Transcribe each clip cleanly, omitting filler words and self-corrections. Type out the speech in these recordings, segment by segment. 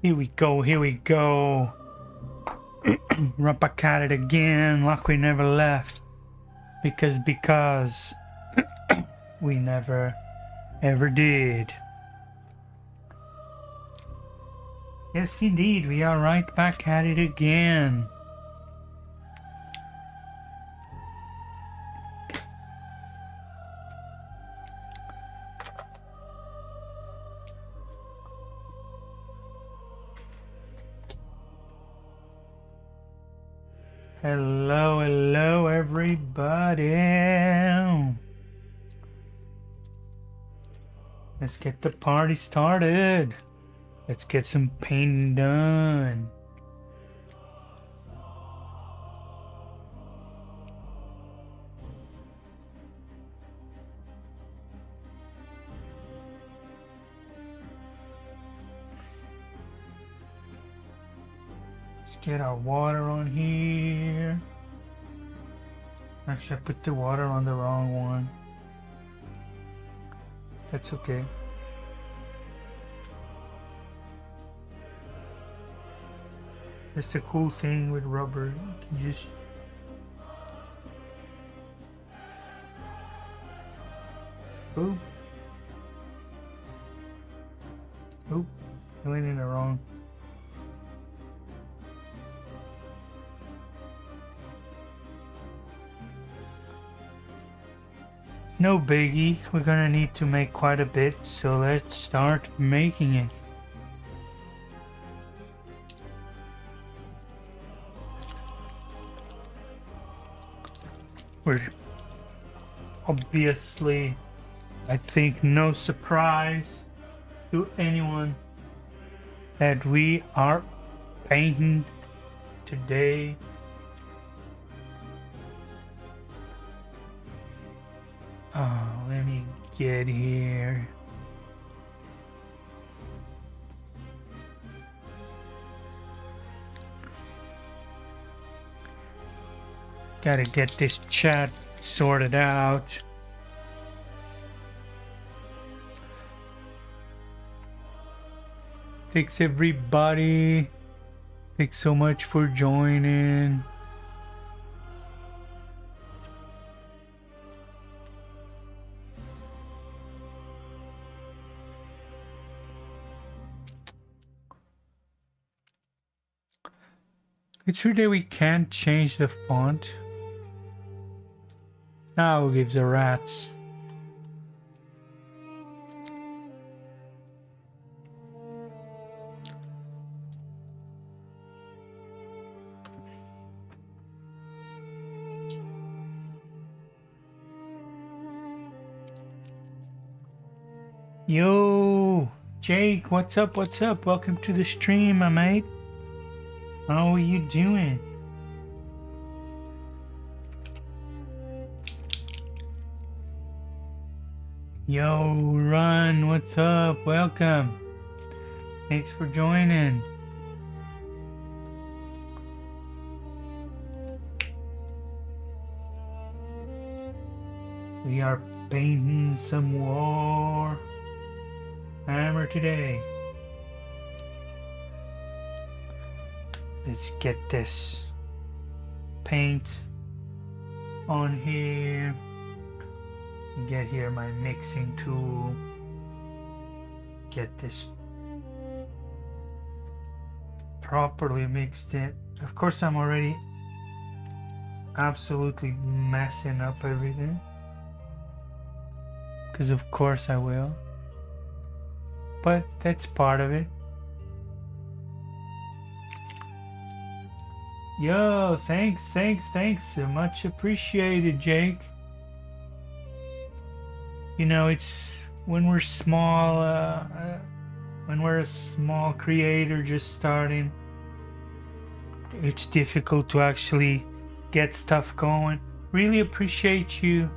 Here we go, here we go. Rump at it again, like we never left. Because we never ever did. Yes, indeed, we are right back at it again. Hello, hello, everybody. Let's get the party started. Let's get some painting done. Let's get our water on here. Actually, I put the water on the wrong one. That's okay. That's the cool thing with rubber. You can just oop. Oop. I went in the wrong. No biggie, we're gonna need to make quite a bit, so let's start making it. We're obviously, I think, no surprise to anyone that we are painting today. Oh, let me get here. Gotta get this chat sorted out. Thanks everybody. Thanks so much for joining. It's true that we can't change the font. Now who gives a rat's? Yo, Jake, what's up? What's up? Welcome to the stream, my mate. How are you doing? Yo, Run, what's up? Welcome. Thanks for joining. We are painting some War Hammer today. Let's get this paint on here. Get here my mixing tool. Get this properly mixed in. Of course, I'm already absolutely messing up everything. Because of course I will. But that's part of it. Yo, thanks. Much appreciated, Jake. You know, it's when we're small, when we're a small creator just starting, it's difficult to actually get stuff going. Really appreciate you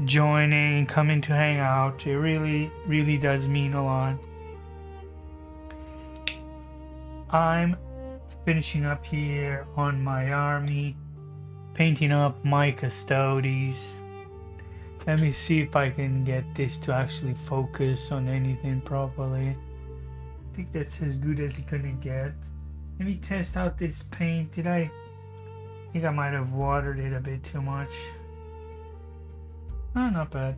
joining, coming to hang out. It really does mean a lot. I'm finishing up here on my army, painting up my Custodes. Let me see if I can get this to actually focus on anything properly. I think that's as good as you're gonna get. Let me test out this paint. I think I might have watered it a bit too much. Oh, not bad.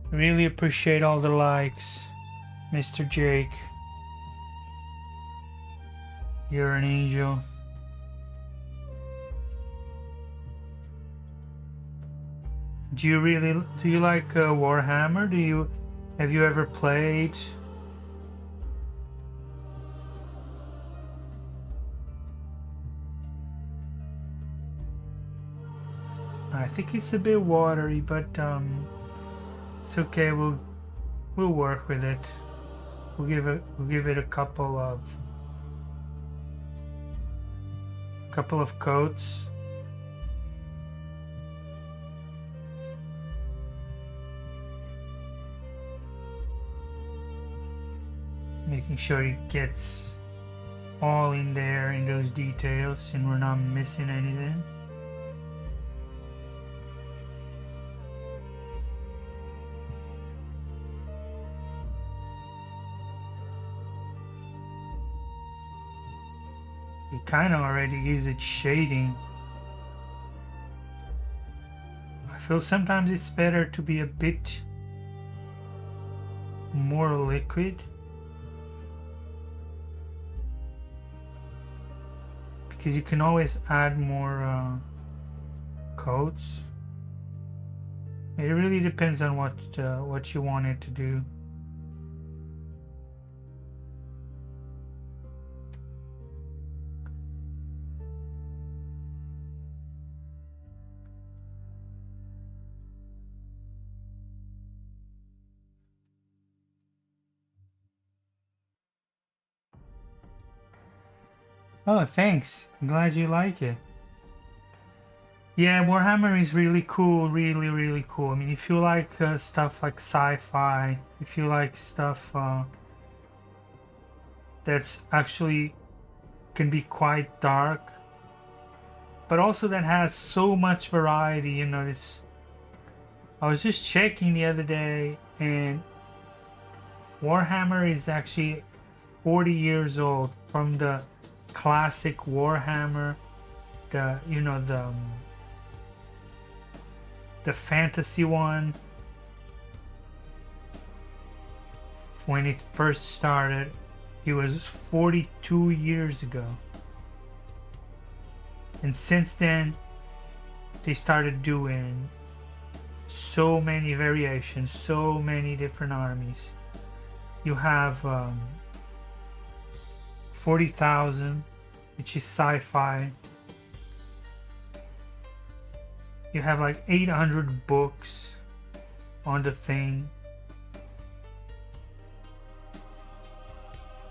Really appreciate all the likes, Mr. Jake. You're an angel. Do you like Warhammer? Have you ever played? I think it's a bit watery, but it's okay. We'll work with it. We'll give it a couple of coats. Making sure it gets all in there in those details and we're not missing anything. It kind of already is its shading. I feel sometimes it's better to be a bit more liquid, because you can always add more coats. It really depends on what you want it to do. Oh, thanks. I'm glad you like it. Yeah, Warhammer is really cool, really cool. I mean, if you like stuff like sci-fi, if you like stuff that's actually can be quite dark, but also that has so much variety, you know, I was just checking the other day, and Warhammer is actually 40 years old from the classic Warhammer, the fantasy one. When it first started, it was 42 years ago, and since then they started doing so many variations, so many different armies. You have 40,000, which is sci-fi. You have like 800 books on the thing.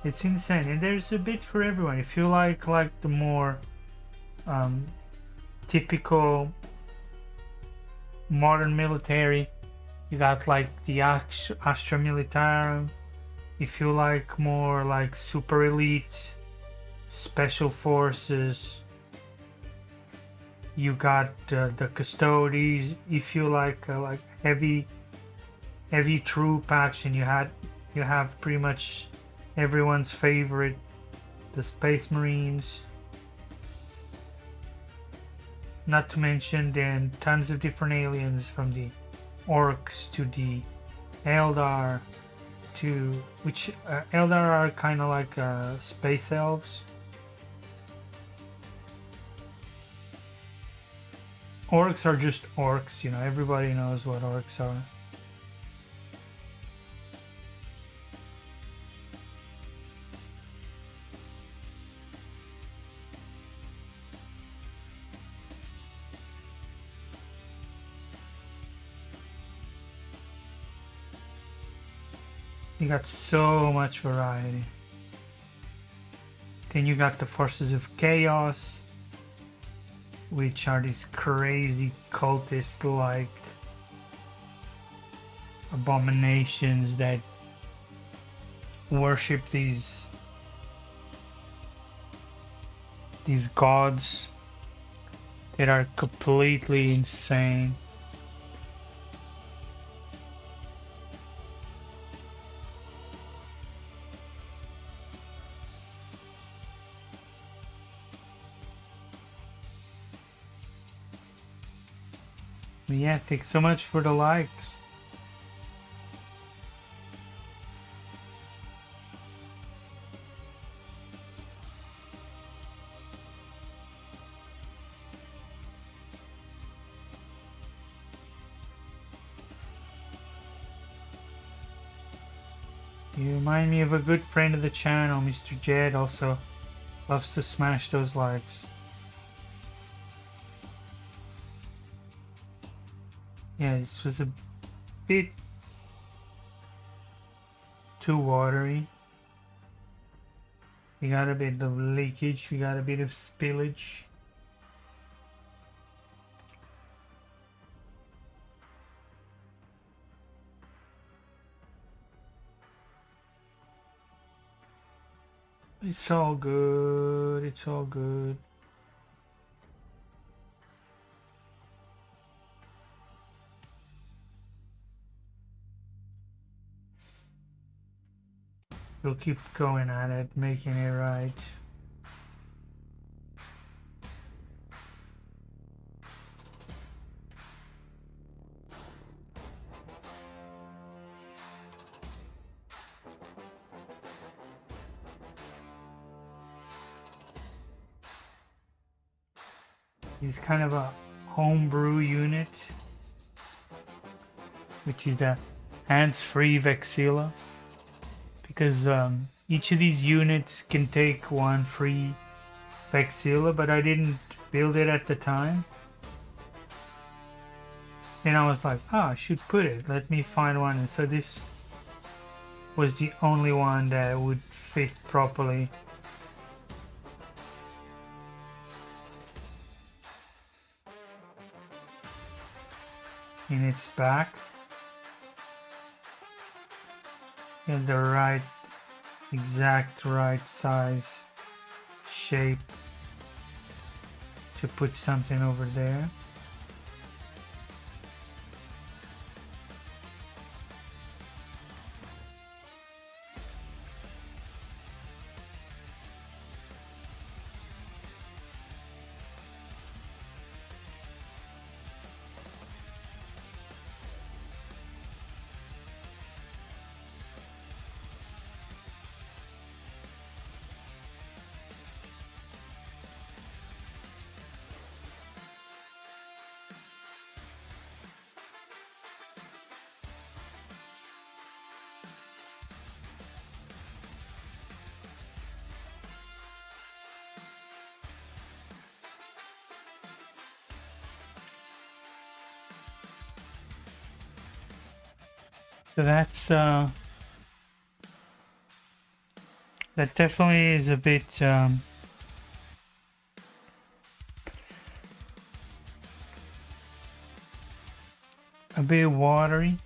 It's insane, and there's a bit for everyone. If you like the more typical modern military, you got like the Astra Militarum. If you like more like super elite special forces, you got the Custodes. If you like heavy troop action, you have pretty much everyone's favorite, the Space Marines. Not to mention then tons of different aliens, from the Orcs to the Eldar, which Eldar are kind of like space elves. Orcs are just orcs, you know, everybody knows what orcs are. You got so much variety. Then you got the Forces of Chaos, which are these crazy cultist like abominations that worship these gods that are completely insane. But yeah, thanks so much for the likes. You remind me of a good friend of the channel, Mr. Jed, also loves to smash those likes. Yeah, this was a bit too watery. We got a bit of leakage, we got a bit of spillage. It's all good, it's all good. We'll keep going at it, making it right. It's kind of a homebrew unit, which is the hands-free Vexilla, because each of these units can take one free Vexilla, but I didn't build it at the time. And I was like, I should put it, let me find one. And so this was the only one that would fit properly. In its back. In the right, exact right size shape to put something over there. So that's that definitely is a bit a bit watery.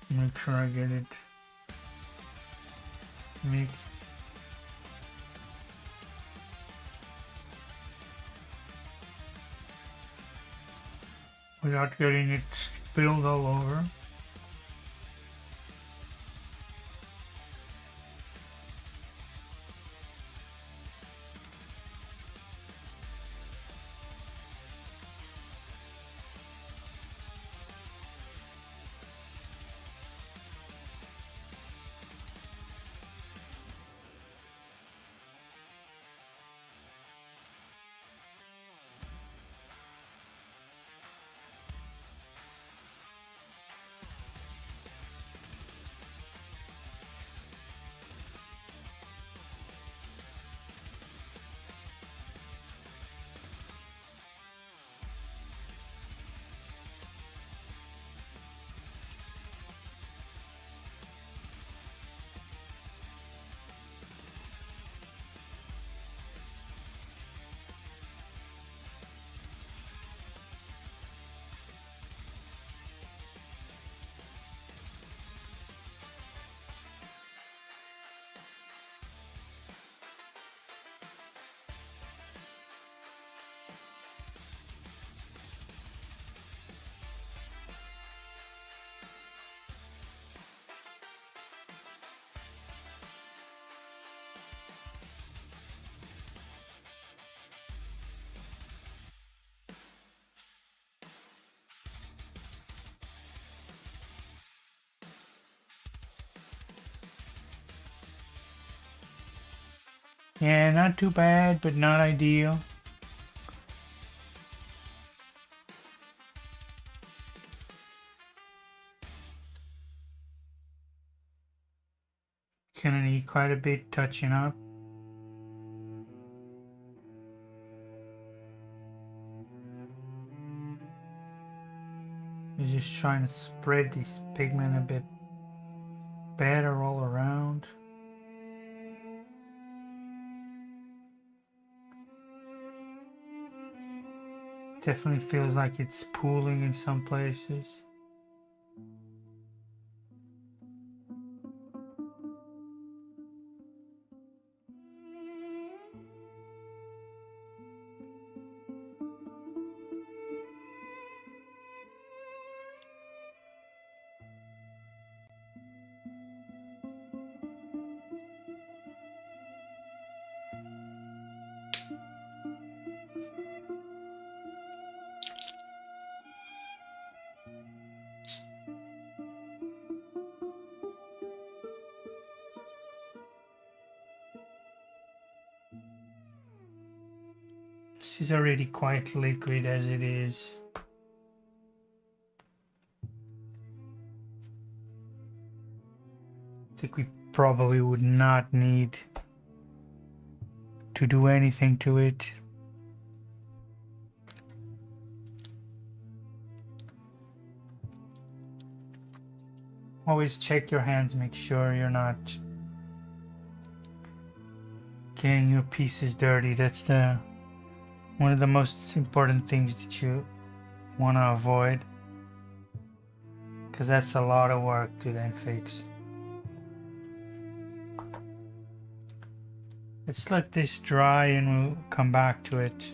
Make sure I get it mixed. Without getting it spilled all over. Yeah, not too bad, but not ideal. Gonna need quite a bit touching up. You're just trying to spread this pigment a bit better all around. Definitely feels like it's pooling in some places. This is already quite liquid as it is. I think we probably would not need to do anything to it. Always check your hands, make sure you're not getting your pieces dirty. That's one of the most important things that you want to avoid, because that's a lot of work to then fix. Let's let this dry and we'll come back to it.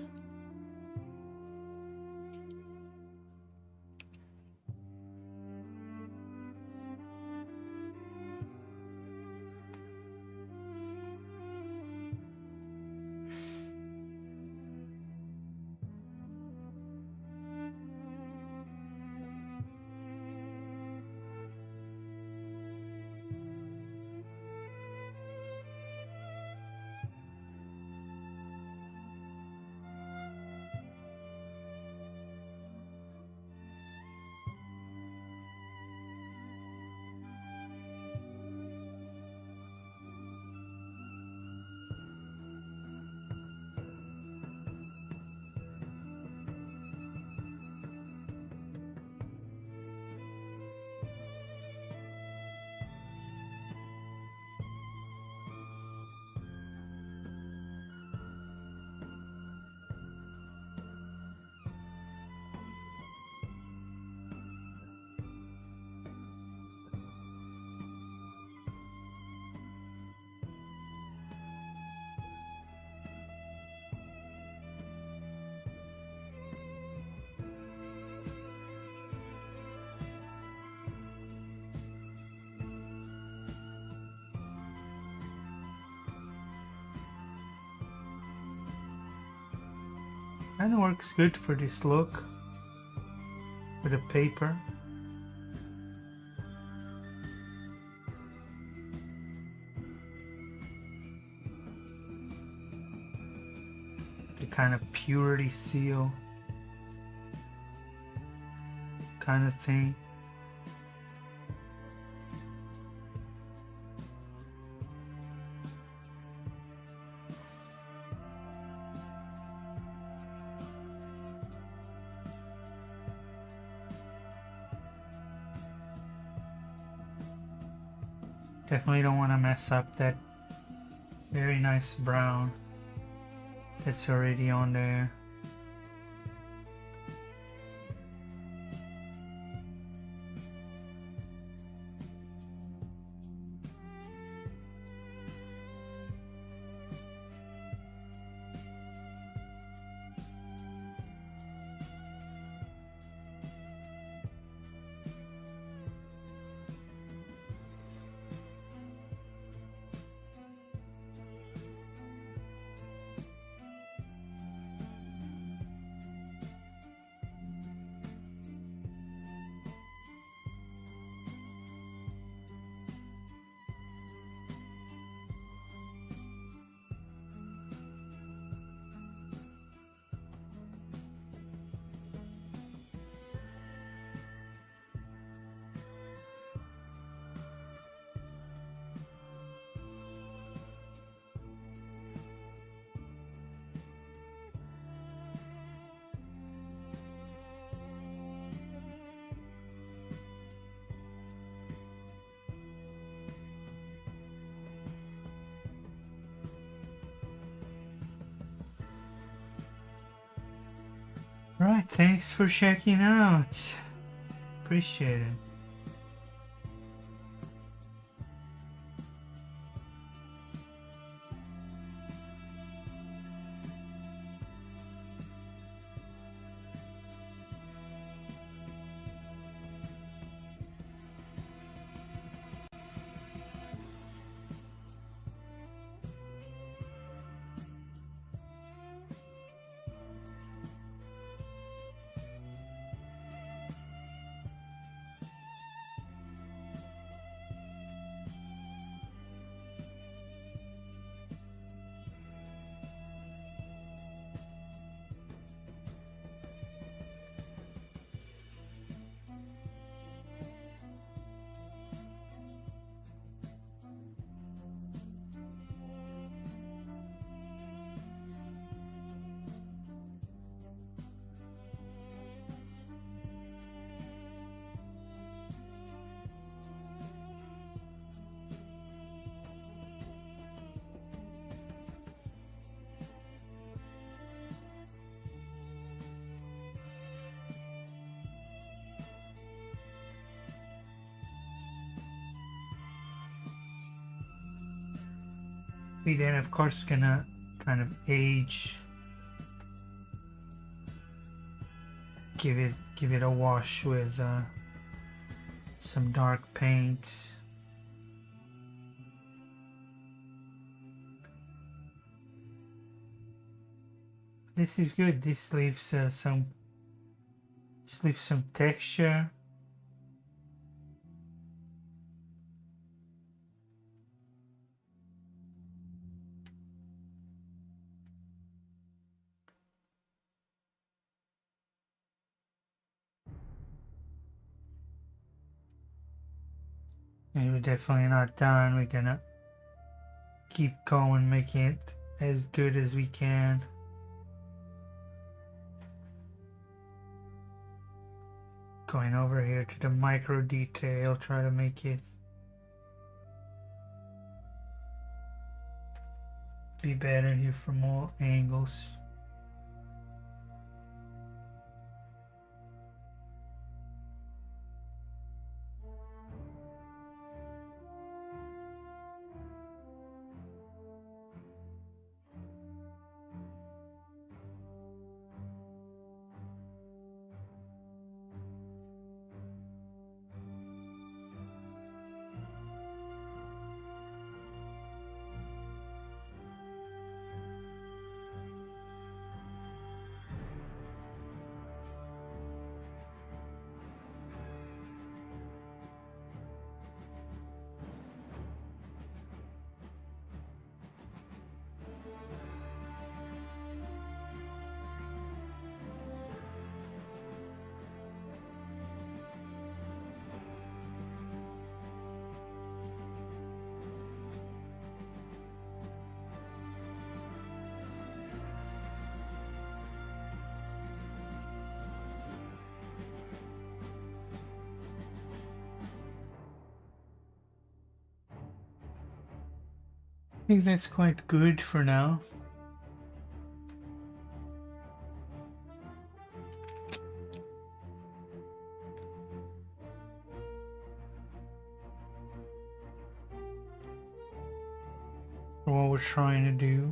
Kind of works good for this look with the paper. The kind of purity seal kind of thing. Definitely don't want to mess up that very nice brown that's already on there. Right, thanks for checking out. Appreciate it. We then of course gonna kind of age, give it a wash with some dark paint. This is good. This leaves some texture. And we're definitely not done. We're gonna keep going, making it as good as we can. Going over here to the micro detail, try to make it be better here from all angles. I think that's quite good for now. For what we're trying to do.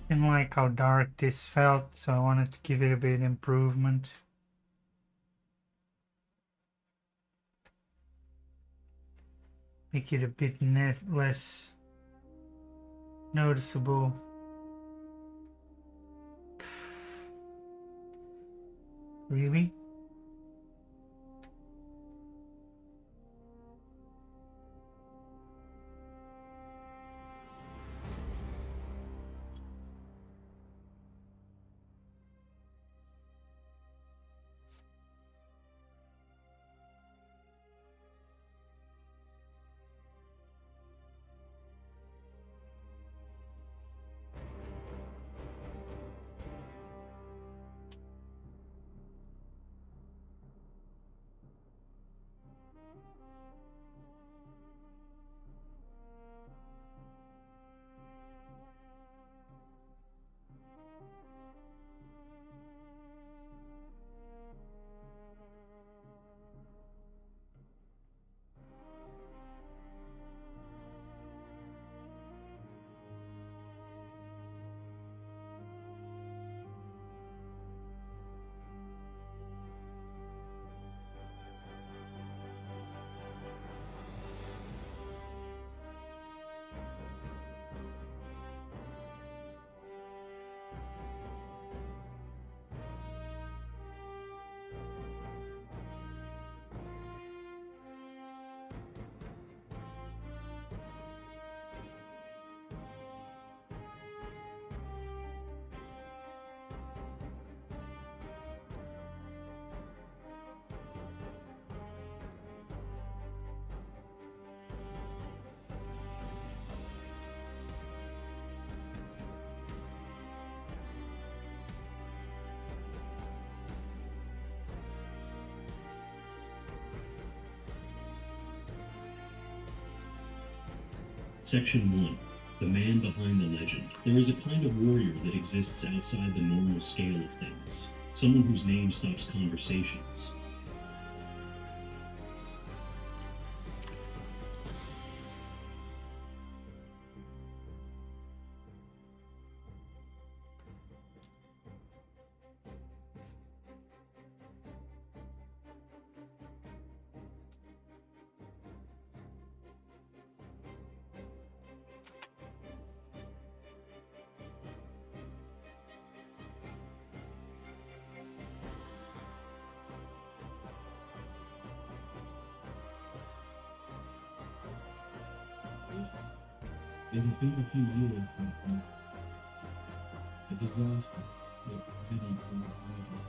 Didn't like how dark this felt, so I wanted to give it a bit improvement. Make it a bit less noticeable. Really? Section 1. The man behind the legend. There is a kind of warrior that exists outside the normal scale of things. Someone whose name stops conversations. It had been a few years now. A disaster that many called murder.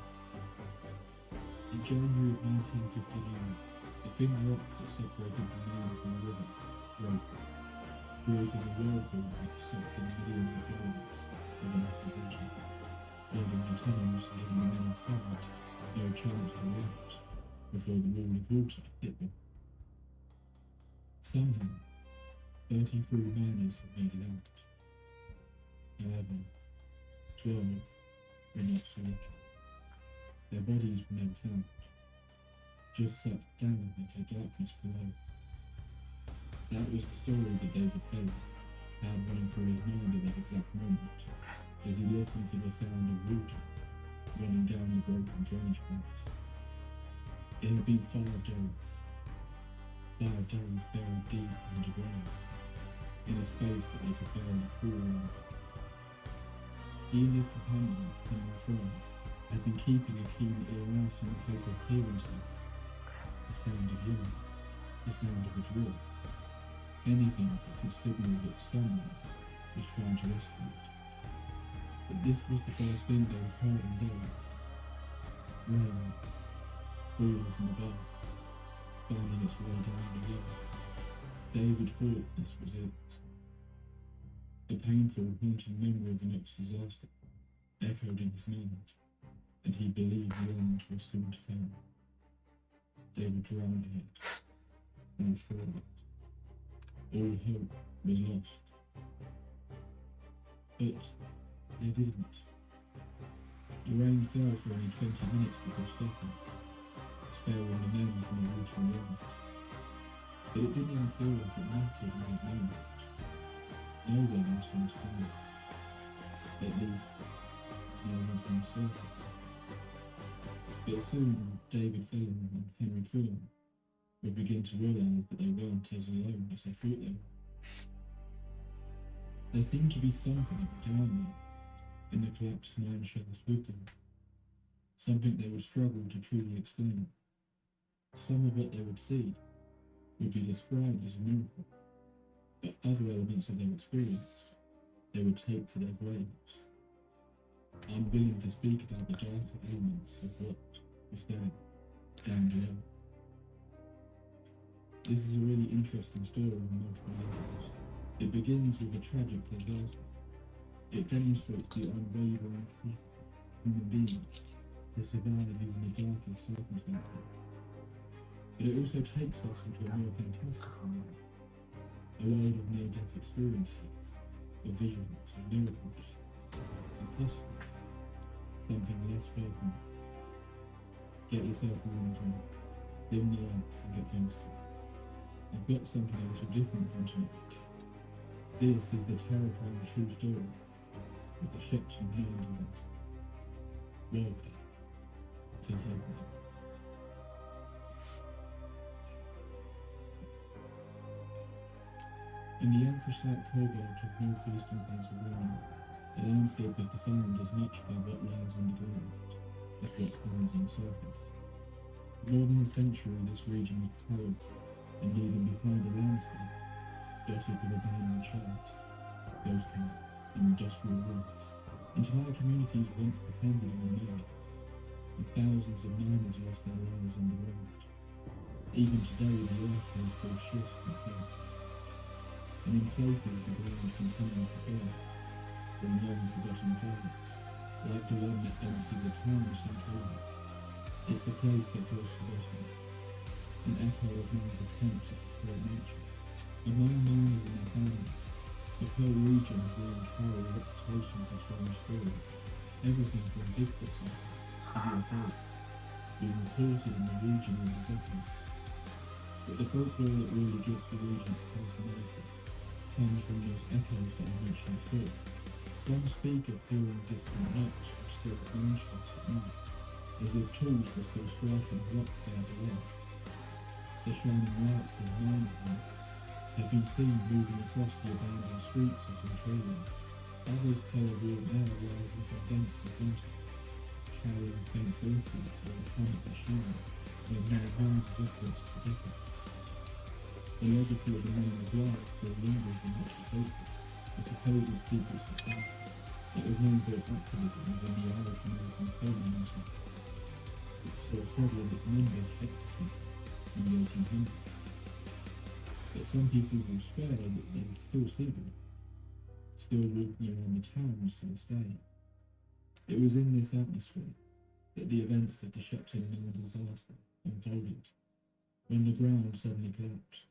In January of 1959, the thin rock that separated the man from the river broke, causing a whirlpool that sucked in millions of gallons of icy water, flooding the tunnels and giving the men inside no chance to react before the wall of water hit them. Somehow, 33 miners have made it out. However, 12 were not selected. Their bodies were never found, just sucked down into the darkness below. That was the story that David Bailey had running through his mind at that exact moment, as he listened to the sound of water running down the broken drainage pipes. It had been 5 days. 5 days buried deep underground, in a space that they could barely crawl over. He and his companion, Henry Fry, had been keeping a keen ear out in the hope of hearing something. The sound of urine, the sound of a drill, anything that could signal that someone was trying to rescue it. But this was the first thing they had heard in days. Rain, falling from above, finding its way down the hill. David thought this was it. The painful, haunting memory of the next disaster echoed in his mind, and he believed the end was soon to come. They were drowning it, all for it. All hope was lost. But they didn't. The rain fell for only 20 minutes before stopping, sparing the men from a watery end. But it didn't even feel like it mattered in that moment. No one was going to find it. at least known from the surface. But soon David Phelan and Henry Fulham would begin to realise that they weren't as alone as they thought they were. There seemed to be something down there in the collapsed mine shafts with them, something they would struggle to truly explain. Some of what they would see would be described as a miracle, but other elements of their experience they would take to their graves. I'm willing to speak about the darker elements of what was there, down below. This is a really interesting story on multiple levels. It begins with a tragic disaster. It demonstrates the unwavering capacity of human beings to survive even the darkest circumstances. But it also takes us into a more fantastic world, a world of near-death experiences, of visions, of miracles, and possibly something less welcome. Get yourself a warm drink, dim the lights and get comfortable. I've got something a little different from tonight. This is the terrifying true story of the Shepton mine disaster. Welcome to Tokyo. In the anthracite cobalt of northeastern Pennsylvania, the landscape is defined as much by what lies underground as what comes on the surface. For more than a century, this region was cold and leaving behind a landscape dotted with abandoned shafts, ghost camps, and industrial works. Entire communities once depended on the mines, and thousands of miners lost their lives underground. Even today, the earth has still shifts and sinks, and in places the ground continues to burn from long-forgotten planets, like the one that emptied the town of Centralia. It's a place that feels forgotten, an echo of man's attempt to control nature. Among miners and their families, the whole region grew and carried a reputation for strange stories. Everything from Bigfoot sightings to UFOs being reported in the region over decades. But the folklore that really gives the region its personality comes from those echoes that I mentioned before. Some speak of hearing distant knocks from silk mine shafts at night, as if tools were still striking rock there below. The shining lights of mine hands have been seen moving across the abandoned streets of Centralia. Others tell of warm air rising from vents of winter, carrying faint voices or a comet machinery where no mind has operated for decades. The legacy of the name of life still lingers in much of Tokyo, a supposed secret society that was known for its activism within the Irish-American coal movement, which saw prevalent members executed in the 1800s. But some people will swear that they still see them, still walking around the towns to this day. It was in this atmosphere that the events of the Shepton mine disaster unfolded, when the ground suddenly collapsed,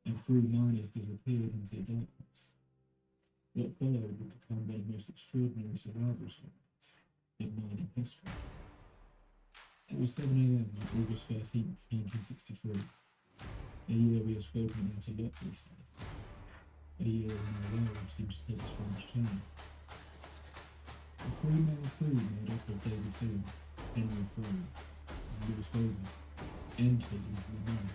and 3 miners disappeared into the darkness. What followed would become one of the most extraordinary survival stories in mining history. It was 7 a.m. on August 13th, 1963. A year we have spoken about a lot recently. A year when our world seems to take a strange turn. A 3-man crew made up of David Phelan, Henry Fulham, and Lewis Bogan entered into the mine.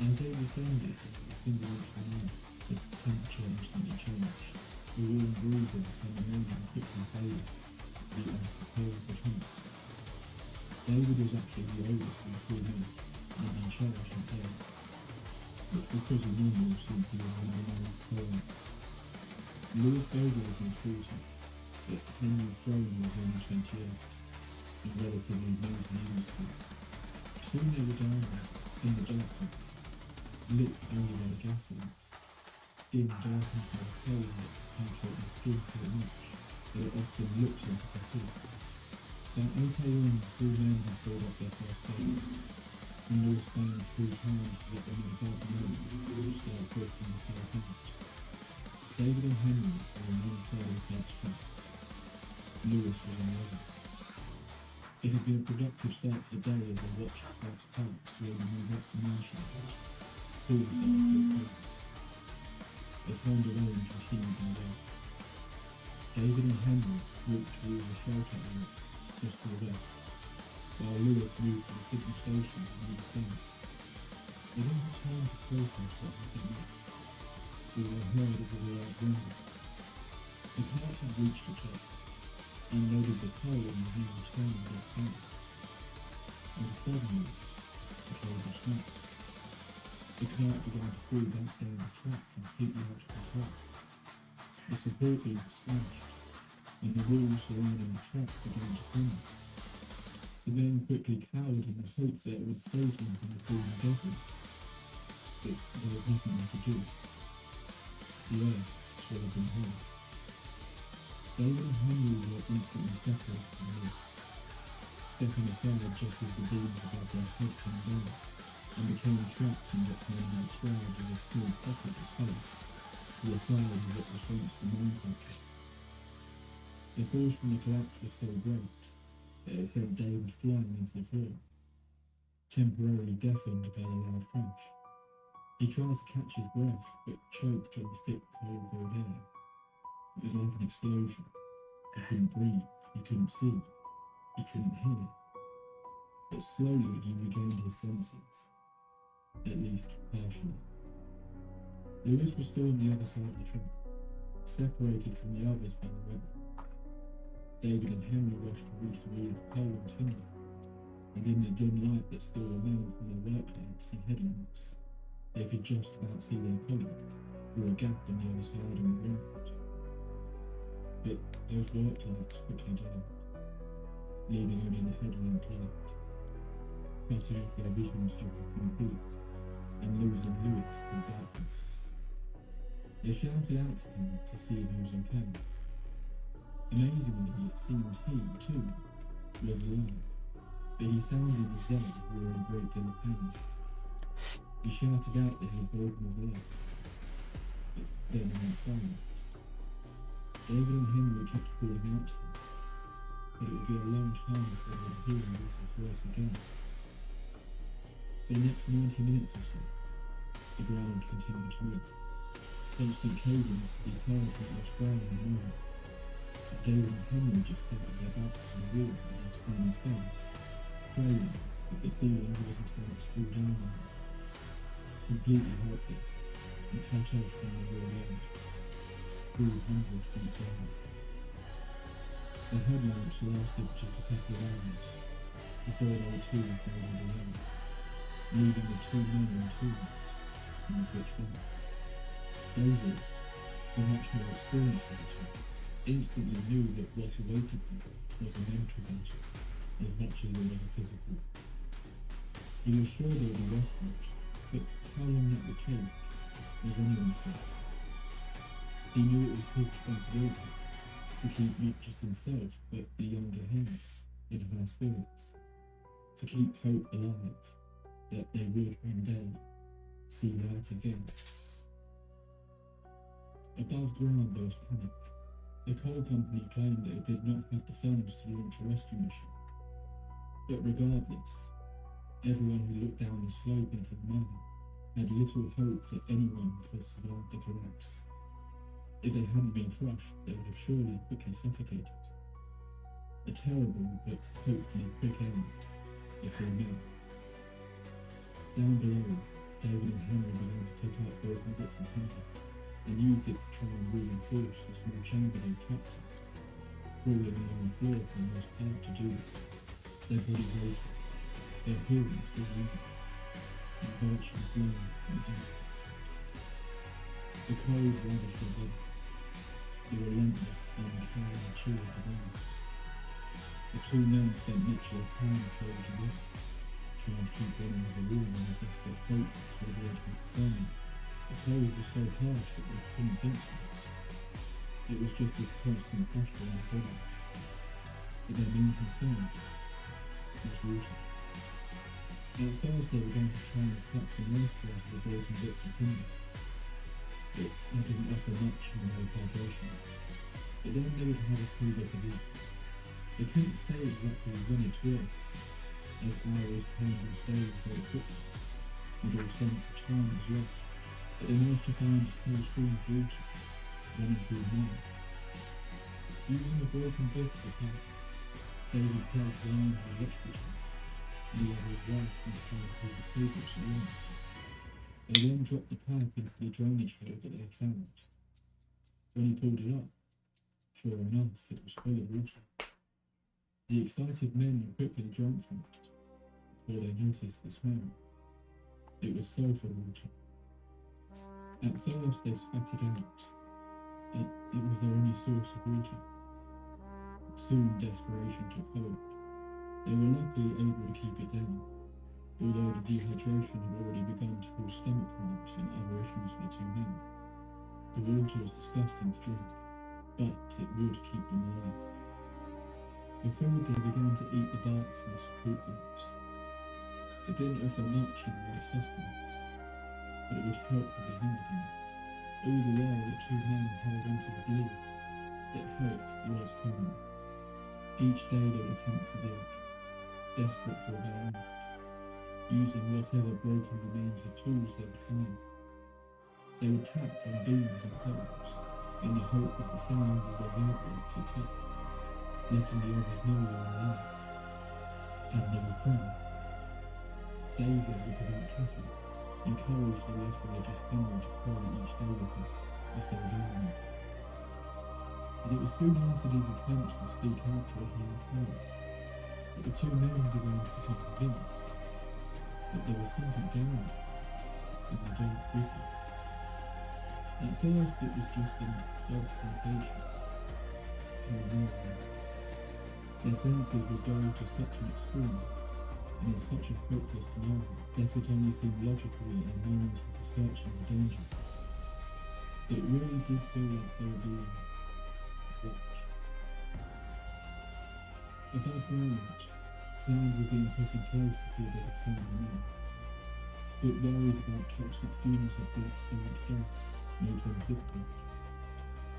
As they descended into the single-inch mine, the temperature instantly changed. The warm breeze of the summer morning quickly faded, the icy cold became. David was actually the oldest of the 3 men, and in charge and care, which was pretty normal since he was one of the mine's co-owners. Lewis Bogan was in his 40s, but Henry Fulham was only 28, and relatively new to the industry. Soon they were down there, in the darkness, lit only by the gas lamps, skin darkened by the cold that penetrated the skin so much that it often looked like a tattoo. About 8 a.m, 3 men had filled up their first boat, and Lewis banged 3 times to get them in about the moment, which started drifting the car out. David and Henry were on one side of the car's track. Lewis was on the other. It had been a productive start to the day as they watched the car's tank slowly move up the mine shaft, pulling back to the coast. They turned around and continued their way. David and Henry walked towards the shelter area just to the left, while Lewis moved to the signal station on the other side. They didn't have time to process what happened next. All they heard was a loud rumble. The cart had reached the top, unloaded the coal and was now returning back home. And suddenly, the cable snapped. The cart began to fall back down the track completely out of control. The support beam smashed, and the walls surrounding the track began to crumble. The men quickly cowered in the hope that it would save them from the falling debris, but there was nothing they could do. The earth swallowed them whole. David and Henry were instantly separated from the rest, stepping aside just as the beams above their heads came down, and became trapped in what can be described as a small pocket of space to the side of what was once the main country. The force from the collapse was so great that it sent David flying into the floor, temporarily deafened by the loud crash. He tried to catch his breath, but choked on the thick, cold-filled air. It was like an explosion. He couldn't breathe, he couldn't see, he couldn't hear. But slowly he regained his senses, at least partially. Lewis was still on the other side of the track, separated from the others by the weather. David and Henry rushed to reach the wall of coal and timber, and in the dim light that still remained from their work lamps and headlamps, they could just about see their colleague through a gap on the other side of the ground. But those work lights quickly died, leaving only the headlamp light, cutting off their vision during complete and losing Lewis in darkness. They shouted out to him to see if he was okay. Amazingly, it seemed he, too, was alive, but he sounded as though he were in a great deal of pain. He shouted out that he had broken his leg, but then he went silent. David and Henry kept calling out to him, but it would be a long time before they would hear Lewis's voice again. For the next 90 minutes or so, the ground continued to move. Constant cadence to be heard from what was far in the morning. But David and Henry just sat with their backs to the wall in their tiny space, praying that the ceiling wasn't about to fall down on them. Completely helpless and cut off from the real world, 300 feet down. The headlamps lasted just a couple of hours before they too faded away, leaving the two men entombed in the pitch dark. David, the much more experienced fighter, instantly knew that what awaited them was a mental battle as much as it was a physical. He was sure they would be rescued, but how long that would take was anyone's guess. He knew it was his responsibility to keep not just himself but the younger him in high spirits, to keep hope alive that they would one day see light again. Above ground there was panic. The coal company claimed that it did not have the funds to launch a rescue mission. But regardless, everyone who looked down the slope into the mine had little hope that anyone could survive the collapse. If they hadn't been crushed, they would have surely quickly suffocated. A terrible but hopefully quick end, if they knew. Down below, David and Henry began to pick up broken bits of timber and used it to try and reinforce the small chamber they trapped in, crawling along the floor for the most part to do this, their bodies aching, their hearing still ringing, and virtually blind in the darkness. The cold ravished their bodies, the relentless, uncaring chill of the ground. The two men spent much of their time closed and wet, trying to keep one another warm in a desperate hope to avoid hypothermia. The cold was so harsh that they couldn't think straight. It was just this constant pressure on their bodies. But their main concern was water. At first they were going to try and suck the moisture out of the broken bits of timber, but that didn't offer much in the way of hydration. But then they would have a small bit of luck. They couldn't say exactly when it works, as hours turned into days very quickly, and all sense of time was lost. But they managed to find a small stream of water running through the mine. Using a broken bit of the pipe, David plugged one end of the electrical tank, and the other his wife's into a piece of cable to the end. They then dropped the pipe into the drainage hole that they had found. When he pulled it up, sure enough, it was full of water. The excited men quickly drank from it, before they noticed the smell. It was sulphur water. At first they spat it out. It was their only source of water. Soon desperation took hold. They were luckily able to keep it down, although the dehydration had already begun to cause stomach cramps and other issues for the two men. The water was disgusting to drink, but it would keep them alive. Before they began to eat the bark from the support groups. It didn't offer much in the way of sustenance, but it would help with the hunger games. All the while the two men held on to the belief that help was coming. Each day they would attempt to dig, desperate for a way out, using whatever broken remains of tools they would find. They would tap on beams and poles, in the hope that the sound would reverberate to the top, letting the others know they were alive. And they would pray. David would prevent Cathy, encourage the less religious family to pray each day with her if they were down there. But it was soon after these attempts to speak out to a healing power that the two men began to become convinced that there was something down there in the dark river. At first it was just an odd sensation. However, their senses would go to such an extreme and in such a hopeless scenario that it only seemed logical that their minds would be searching for danger. It really did feel like they were being watched. At that moment, plans were being put in place to see if they could find the men. But worries about toxic fumes of black gas made them difficult.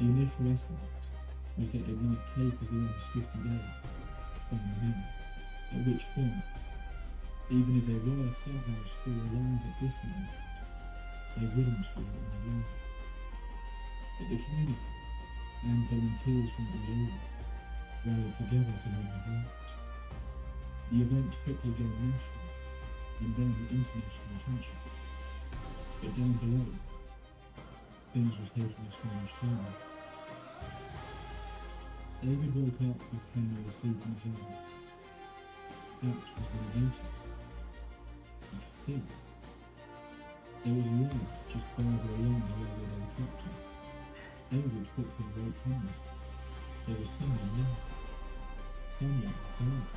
The initial estimate was that it might take as long as 50 days to find the men, at which point, even if they were somehow still alive at this moment, they wouldn't be on their own. But the community and volunteers from all over rallied together to make the event. The event quickly gained national and then international attention. But down below, things were taking a strange turn. David woke up with Henry asleep in his arms. That was when he noticed. He could see. There was a light just further along the area they were trapped in. David quickly woke Henry. There was someone there. Someone alive.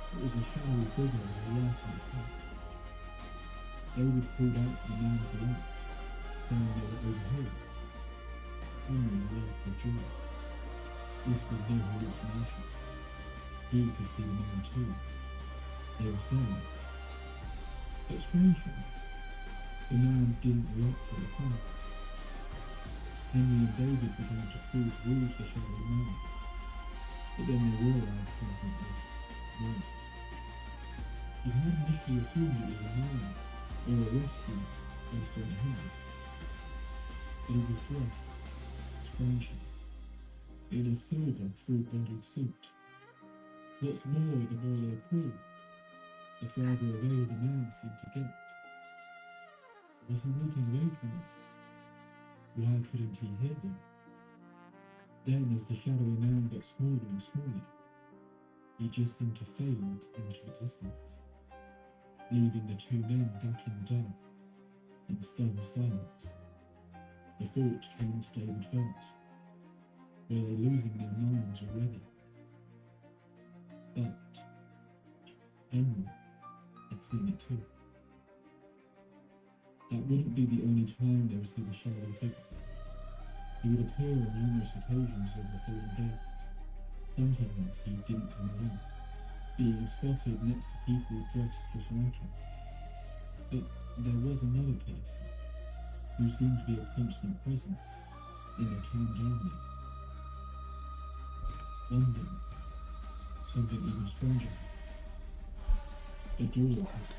It was a shadowy figure with a light in its head. David called out to the man with the light, saying they were overheard. Henry laughed with joy. This was no hallucination. He could see the man too. They were saying. But strangely, the man didn't react to the facts. Henry and David began to crawl towards the shadowy man, but then they realised something was wrong. He had initially assumed it was a man or a rescue based on him, but he was dressed, strangely, in a silver full-bodied suit. What's more, the more they pulled, the further away the man seemed to get. Was he walking away from us? Why couldn't he hear them? Then, as the shadowy man got smaller and smaller, he just seemed to fade into existence, leaving the two men back in the dark, in stunned silence. The thought came to David first. Were they losing their minds already? But Henry had seen it too. That wouldn't be the only time they would see the shadowy figure. He would appear on numerous occasions over the following days. Sometimes he didn't come alone, being spotted next to people dressed just like him. But there was another person who seemed to be a constant presence in their time down there. One day, something even stranger. A door opened.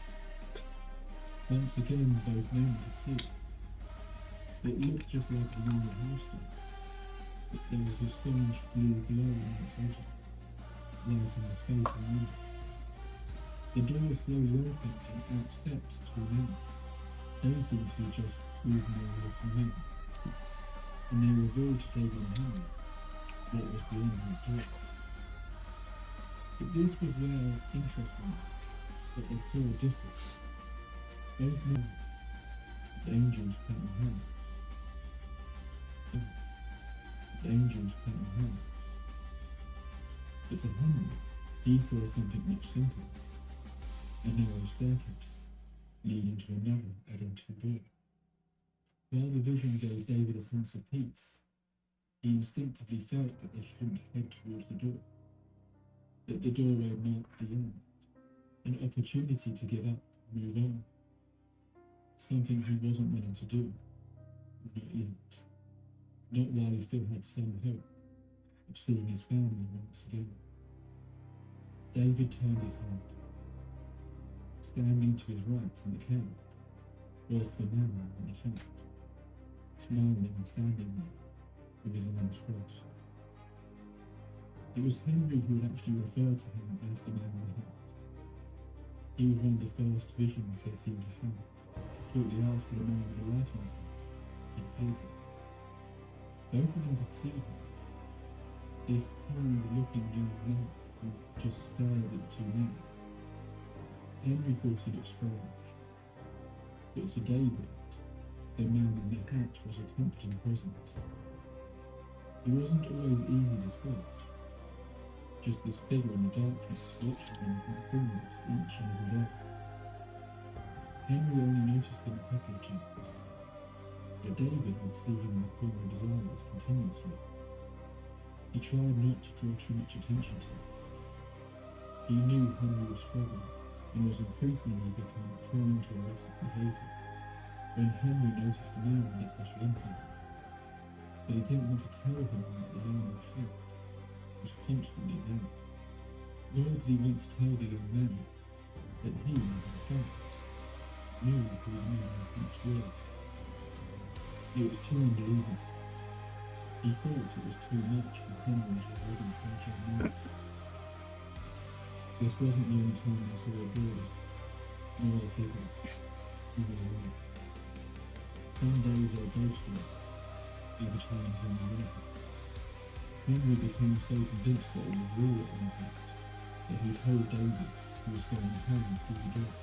Once again, both men could see it. It looked just like a normal house door. but there was a strange blue glow on its edges, lighting the space around. The door slowly opened and out stepped two men. They seemed to be just ordinary looking men, and they revealed to David and Henry what was beyond the door. But this was where interest was, that they saw a difference. Both knew the angels can't help. The angels can't help. But to Henry, he saw something much simpler. A narrow staircase, leading to another identical door. While the vision gave David a sense of peace, he instinctively felt that they shouldn't head towards the door. That the doorway marked the end, an opportunity to give up and move on. Something he wasn't willing to do, not yet. Not while he still had some hope of seeing his family once again. David turned his head. Standing to his right in the cave was the man in the hat, smiling and standing there with his arms crossed. It was Henry who had actually referred to him as the man in the hat. He was one of the first visions they seemed to have, shortly after the man with the writing staff had appeared to them. Both of them could see him. This kind-looking young man who just stared at the two men. Henry thought he looked strange, but to David, the man in the hat was a comforting presence. He wasn't always easy to spot, just this figure in the darkness watching him from the corners each and every day. Henry only noticed him a couple of times, but David would see him in the corner of his eyes continuously. He tried not to draw too much attention to him. He knew Henry was struggling and was increasingly becoming prone to erratic behaviour when Henry noticed the man that was limping. But he didn't want to tell him that the man in the hat was constantly there. Nor did he want to tell the young man that he, in fact, knew who the man in the hat was. It was too unbelievable. He thought it was too much for Henry to hold him such a man. This wasn't the only time they saw a girl, nor other figures, nor a light. Some days they were both seen, other times only one of them. Henry became so convinced that it was real at one point that he told David he was going home through the door,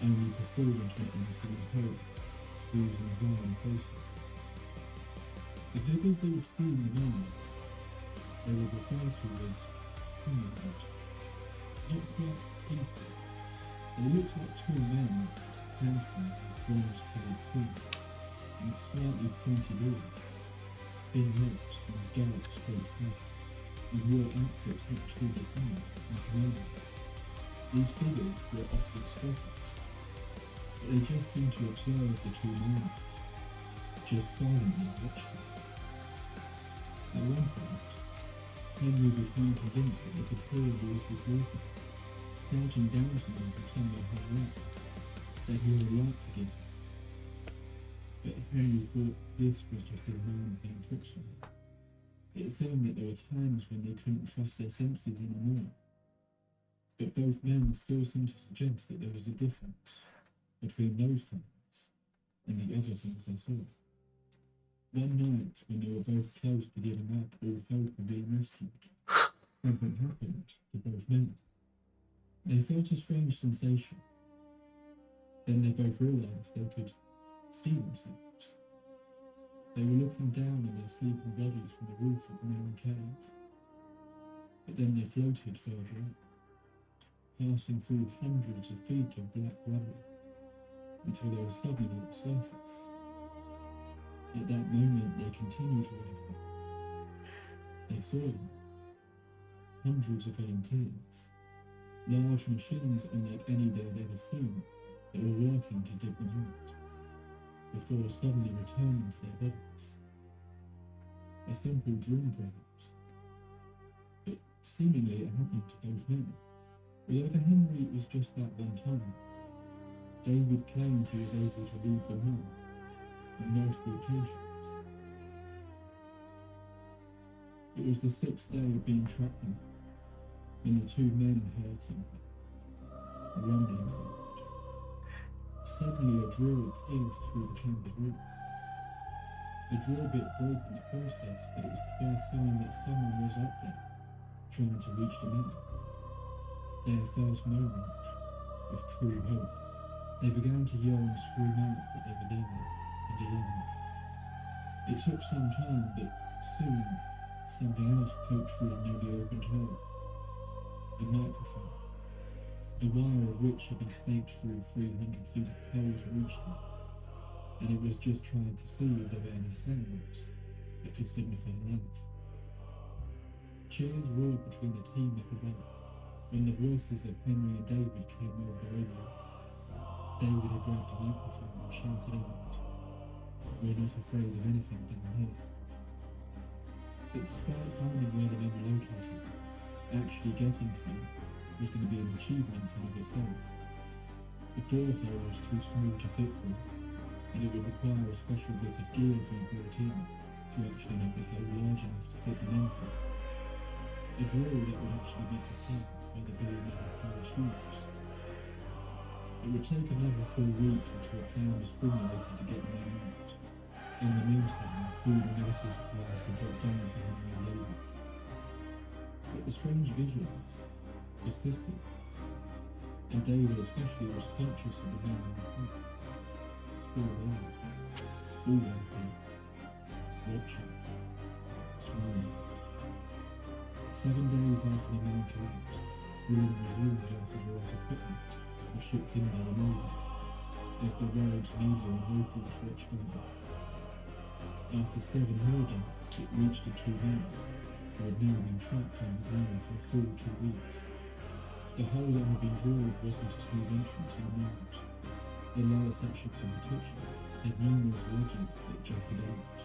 only to fall into an unseen hole, bruising his arm and process. The figures they would see in the night, they would refer to as humanoid. Not quite people. They looked like two men, handsome, bronze-coloured skin, and slightly pointed ears, thin lips and dark straight hair, and wore outfits much too the same, like women. These figures were often spotted, but they just seemed to observe the two men, just silently watching. At one point, Henry became convinced that they could hear the elusive voices, crouching down to them from somewhere high up, that he had a right to give him. But Henry thought this was just a man playing tricks on him. It seemed that there were times when they couldn't trust their senses anymore. But both men still seemed to suggest that there was a difference between those times and the other things they saw. One night, when they were both close to giving up all hope of being rescued, something happened to both men. They felt a strange sensation. Then they both realised they could see themselves. They were looking down on their sleeping bodies from the roof of the main cave. But then they floated further up, passing through hundreds of feet of black rubble, until they were suddenly at the surface. At that moment, they continued to rise up. They saw them. Hundreds of volunteers. Large machines unlike any they had ever seen that were working to dig them out, before suddenly returning to their bodies. A simple dream perhaps. But seemingly it happened to both men. Although for Henry it was just that one time, David claimed he was able to lead them on on multiple occasions. It was the sixth day of being trapped there, when the two men heard something, a rumbling sound. Suddenly a drill pierced through the chamber's roof. The drill bit broke in the process, but it was the first sign that someone was up there, trying to reach the men. Their first moment of true hope. They began to yell and scream out that they were there and alive. It took some time, but soon something else poked through the newly opened hole. A microphone, the wire of which had been snaked through 300 feet of coal to reach them, and it was just trying to see if there were any sounds that could signify life. Cheers roared between the team up above when the voices of Henry and David came over the radio. David had grabbed a microphone and shouted out, "We're not afraid of anything down here." But despite finding where the men were located, actually getting to them was going to be an achievement in of itself. The door hole was too small to fit them, and it would require a special bit of gear to be brought in to actually make the hole large enough to fit them in through. A drill that would actually be supplied by the billionaire college students. It would take another full week until a plan was formulated to get them out. In the meantime, food and medical supplies were dropped down for Henry and David. But the strange visuals persisted, and David especially was conscious of the man in the front. All alive, always there, watching, smiling. 7 days after the man collapsed, William resumed after the right equipment was shipped in by the Navy, as the roads, media and locals watched on. After 7 more days, it reached the two men, who had now been trapped underground for a full 2 weeks. The hole that had been drilled wasn't a smooth entrance in the mound. The lower sections in particular had numerous ledges that jutted out.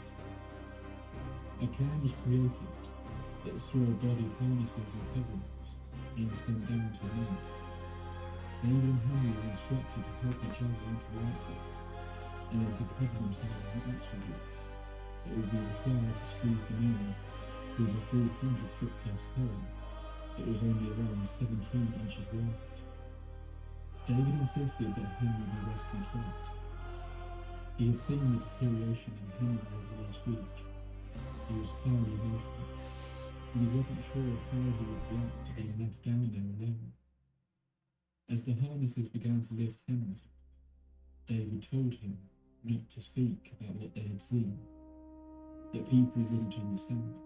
A plan was created that saw body harnesses and coverings being sent down to the men. David and Henry were instructed to help each other into the outfits, and then to cover themselves in extra gears that would be required to squeeze the men through the 400-foot plus hole that was only around 17 inches wide. David insisted that Henry be rescued first. He had seen the deterioration in Henry over the last week. He was highly emotional, and he wasn't sure how he would react to being left down there alone. As the harnesses began to lift Henry, David told him not to speak about what they had seen, that people wouldn't understand it.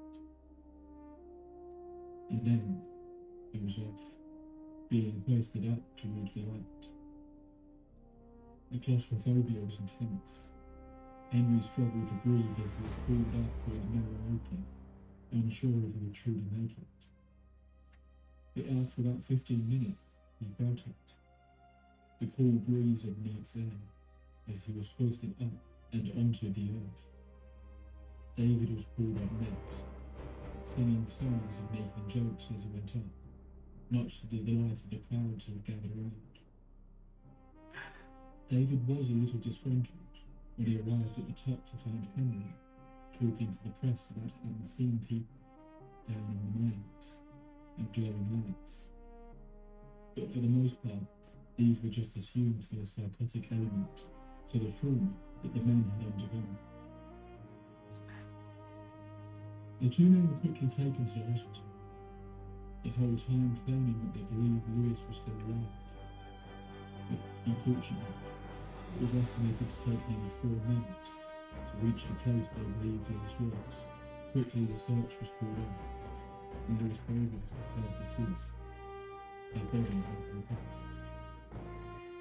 And then he was off, being hoisted up towards the light. The claustrophobia was intense. Henry struggled to breathe as he was pulled up through the narrow opening, unsure if he would truly make it. But after about 15 minutes, he felt it. The cool breeze of night's air as he was hoisted up and onto the earth. David was pulled up next, singing songs and making jokes as he went up, much to the delight of the crowds who had gathered around. David was a little disgruntled when he arrived at the top to find Henry talking to the press about having seen people down in the mines and glowing lights. But for the most part, these were just assumed to be a psychotic element to the trauma that the men had undergone. The two men were quickly taken to the hospital, the whole time claiming that they believed Lewis was still alive. But unfortunately, it was estimated to take nearly 4 months to reach the place they believed Lewis was. Quickly the search was called on, and Lewis Bogan was declared deceased. Their bodies had been recovered.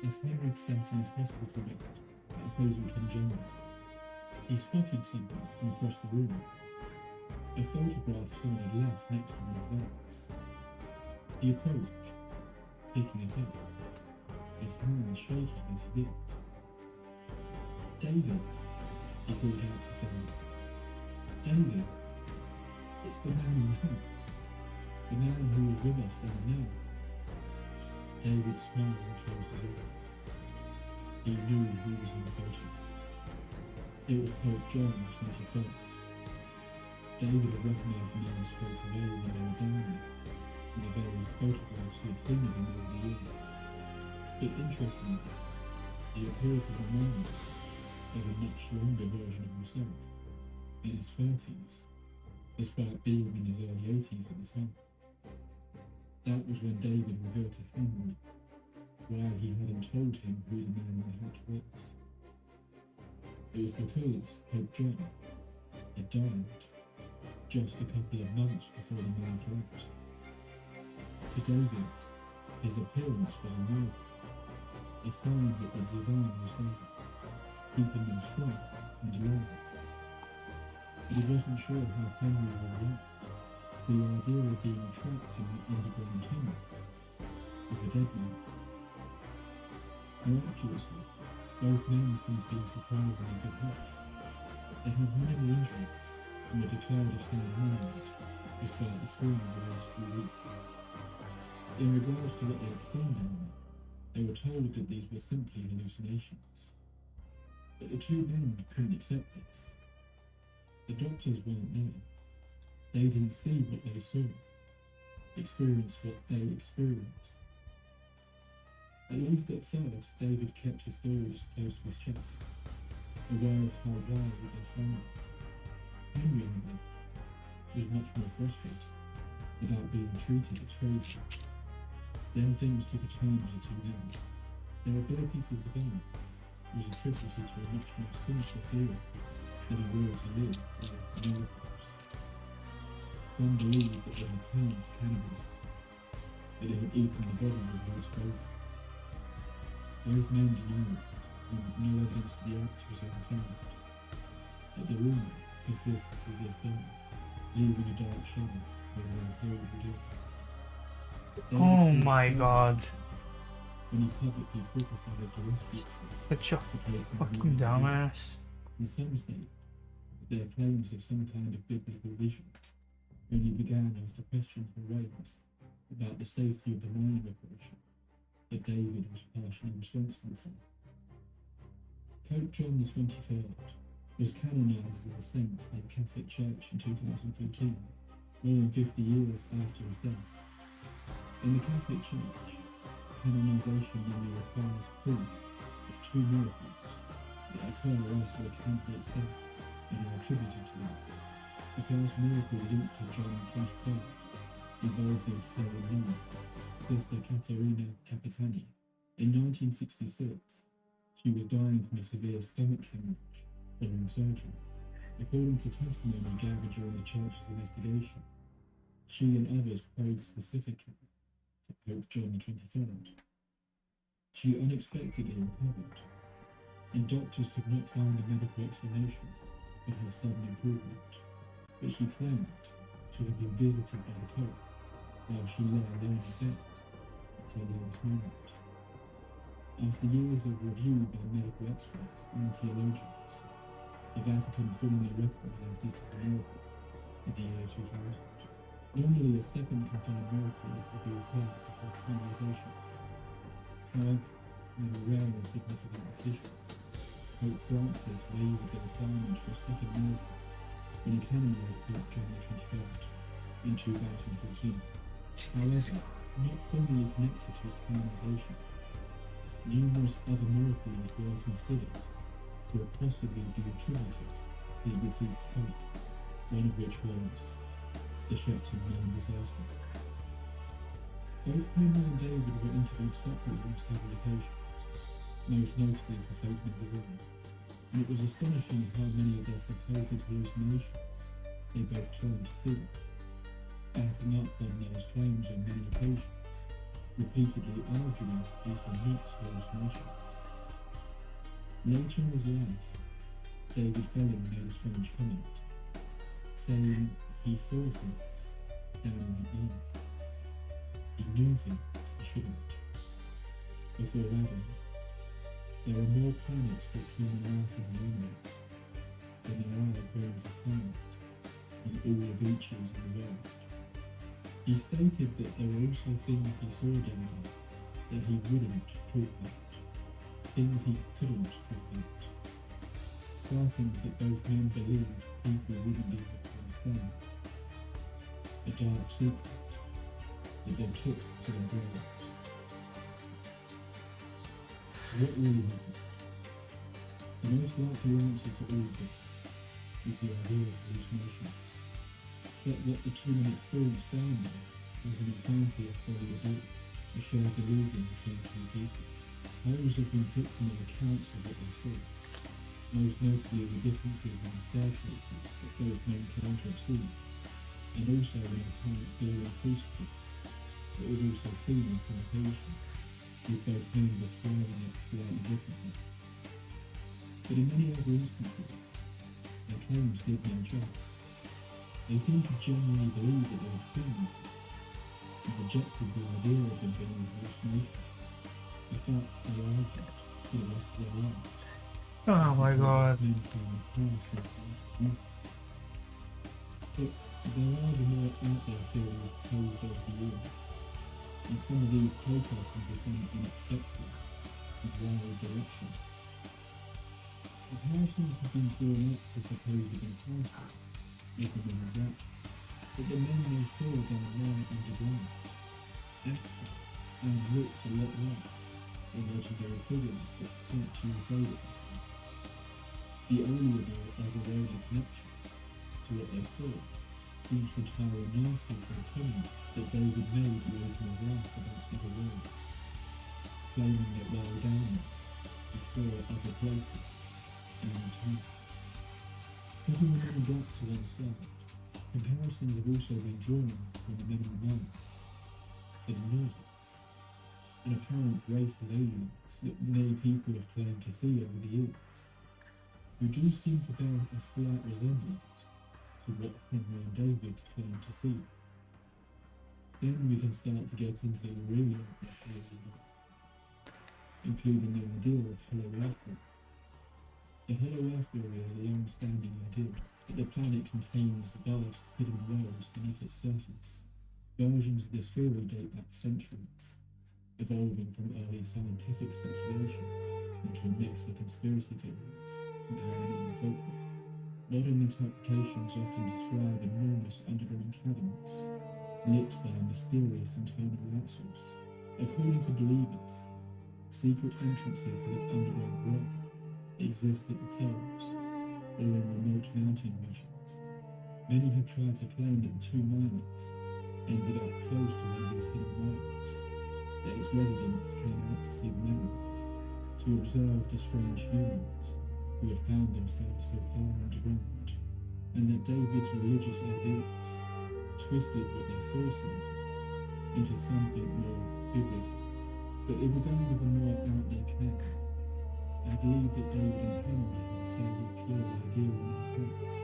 As Henry sat in his hospital bed at Hazelton General, he spotted something from across the room. A photograph someone had left next to one of the beds. He approached, picking it up, his hands shaking as he did. "David," he called out to Philip. "David, it's the man in the hat, the man who was with us down there." David smiled and closed his eyes. He knew who was in the photo. It was Pope John XXIII. David had recognised the man straight away when they were down there, from the various photographs he had seen of him over the years. But interestingly, he appeared to remind us of a much younger version of himself, in his 30s, despite being in his early 80s at the time. That was when David revealed to Henry why he hadn't told him who the man in the hat was. It was because Pope John had died just a couple of months before the man collapsed. To David, his appearance was a miracle, a sign that the divine was there, keeping them strong and alive. But he wasn't sure how Henry would react to the idea of being trapped in the underground tunnel with a dead man. Miraculously, both men seemed to be in surprisingly good health. They had minor injuries and were declared of sound mind, despite the trauma of the last few weeks. In regards to what they had seen down there, they were told that these were simply hallucinations. But the two men couldn't accept this. The doctors weren't there. They didn't see what they saw, experience what they experienced. At least at first, David kept his stories close to his chest, aware of how wild they sounded. Henry, however, was much more frustrated about being treated as crazy. Then things took a change the two men. Their ability to survive was attributed to a much more sinister theory than a will to live or miracles. Some believed that they had turned to cannibalism, that they had eaten the body of lost baby. Both men denied, and no evidence to the act was ever found. But the rumour persists to this day, leaving a dark shadow over their horrible death. Oh my god. When he publicly criticised the rescue Such a for taking fucking the dumbass. In some state, their claims of some kind of biblical vision only began after questions were raised about the safety of the mining operation that David was partially responsible for. Pope John the 23rd was canonised as a saint by the Catholic Church in 2013, more than 50 years after his death. In the Catholic Church, canonisation only requires proof of two miracles that occur after a candidate's death and are attributed to them. The first miracle linked to John the 23rd involved the Italian nun, Sister Caterina Capitani. In 1966, she was dying from a severe stomach hemorrhage following surgery. According to testimony gathered during the church's investigation, she and others prayed specifically to Pope John the 23rd. She unexpectedly recovered, and doctors could not find a medical explanation for her sudden improvement, but she claimed to have been visited by the Pope while she lay alone in bed until the last moment. After years of review by medical experts and theologians, the Vatican formally recognized this as a miracle in the year 2000. Normally, a second confirmed miracle would be required before canonization. However, in a rare and significant decision, Pope Francis waived the requirement for a second miracle when he canonized Pope John the 23rd in 2014. However, not formally connected to his canonization, numerous other miracles were considered to have possibly been attributed to the deceased Pope, one of which was the Shepton mine disaster. Both Henry and David were interviewed separately on several occasions, most notably for fake design, and it was astonishing how many of their supposed hallucinations they both claimed to see. Backing up on those claims on many occasions, repeatedly arguing these were not hallucinations. Later in his life, David Felling made a strange comment, saying he saw things down in the air. He knew things he shouldn't. Before Adam, there are more planets that human life in the universe than there are grains of sand on all the beaches in the world. He stated that there were also things he saw down there that he wouldn't talk about, things he couldn't talk about, sightings that both men believed people wouldn't be able to flame, a dark secret that they took to their graves. So what really happened? The most likely answer to all of this is the idea of hallucinations. But what the two men experienced down there was an example of how we do a shared delusion between two people. Others have been picking up accounts of what they saw, most notably the differences in the staircases that both men claimed to have seen, and also an apparent glowing crucifix that was also seen on some occasions, with both men describing it slightly differently. But in many other instances, their claims did no justice. They seemed to genuinely believe that they had seen these things, and rejected the idea of them being hallucinations, a fact they argued for the rest of their lives. Oh my god. Men from the past and youth. But there are the more out there theories proposed over the years, and some of these take us into some unexpected and wild direction. Comparisons have been drawn up to supposed encounters with the men of that, but the men they saw down there underground acted and looked a lot like the legendary figures that point to UFO witnesses. The only real otherworldly connection to what they saw seems to tower nicely for the comments that David made later in his life about other worlds, claiming that while down there, he saw other places and times. Putting the men in black to one side, comparisons have also been drawn from the men in the Mayans to the Nordics, an apparent race of aliens that many people have claimed to see over the years, who do seem to bear a slight resemblance to what Henry and David claimed to see. Then we can start to get into the really outlandish theories, including the idea of Hollow Earth. The Hollow Earth theory is a long-standing idea that the planet contains vast hidden worlds beneath its surface. Versions of this theory date back centuries, evolving from early scientific speculation into a mix of conspiracy theories and paranormal folklore. Modern interpretations often describe enormous underground caverns, lit by a mysterious internal light source. According to believers, secret entrances to this underground world exist at the poles or in remote mountain regions. Many have tried to claim that the two miners ended up close to one of these hidden worlds, that its residents came out to see the mountain, to observe the strange humans who had found themselves so far underground, and that David's religious ideals twisted what they saw into something more biblical. But if we're going with a more out there claim, I believe that David and Henry had a fairly clear idea in their hearts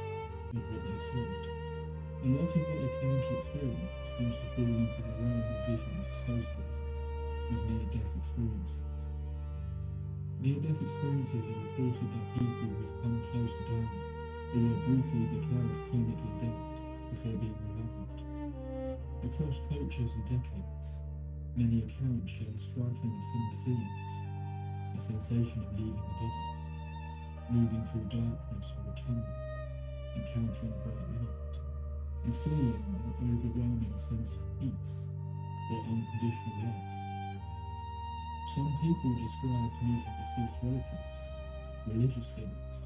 of what they saw. A lot of what they claim to experience seems to fall into the realm of visions associated with near-death experiences. Near-death experiences are reported by people who've come close to dying or were briefly declared clinically dead before being revived. Across cultures and decades, many accounts share strikingly similar feelings: a sensation of leaving the body, moving through darkness or a tunnel, encountering bright light, and feeling an overwhelming sense of peace or unconditional love. Some people describe meeting deceased relatives, religious figures,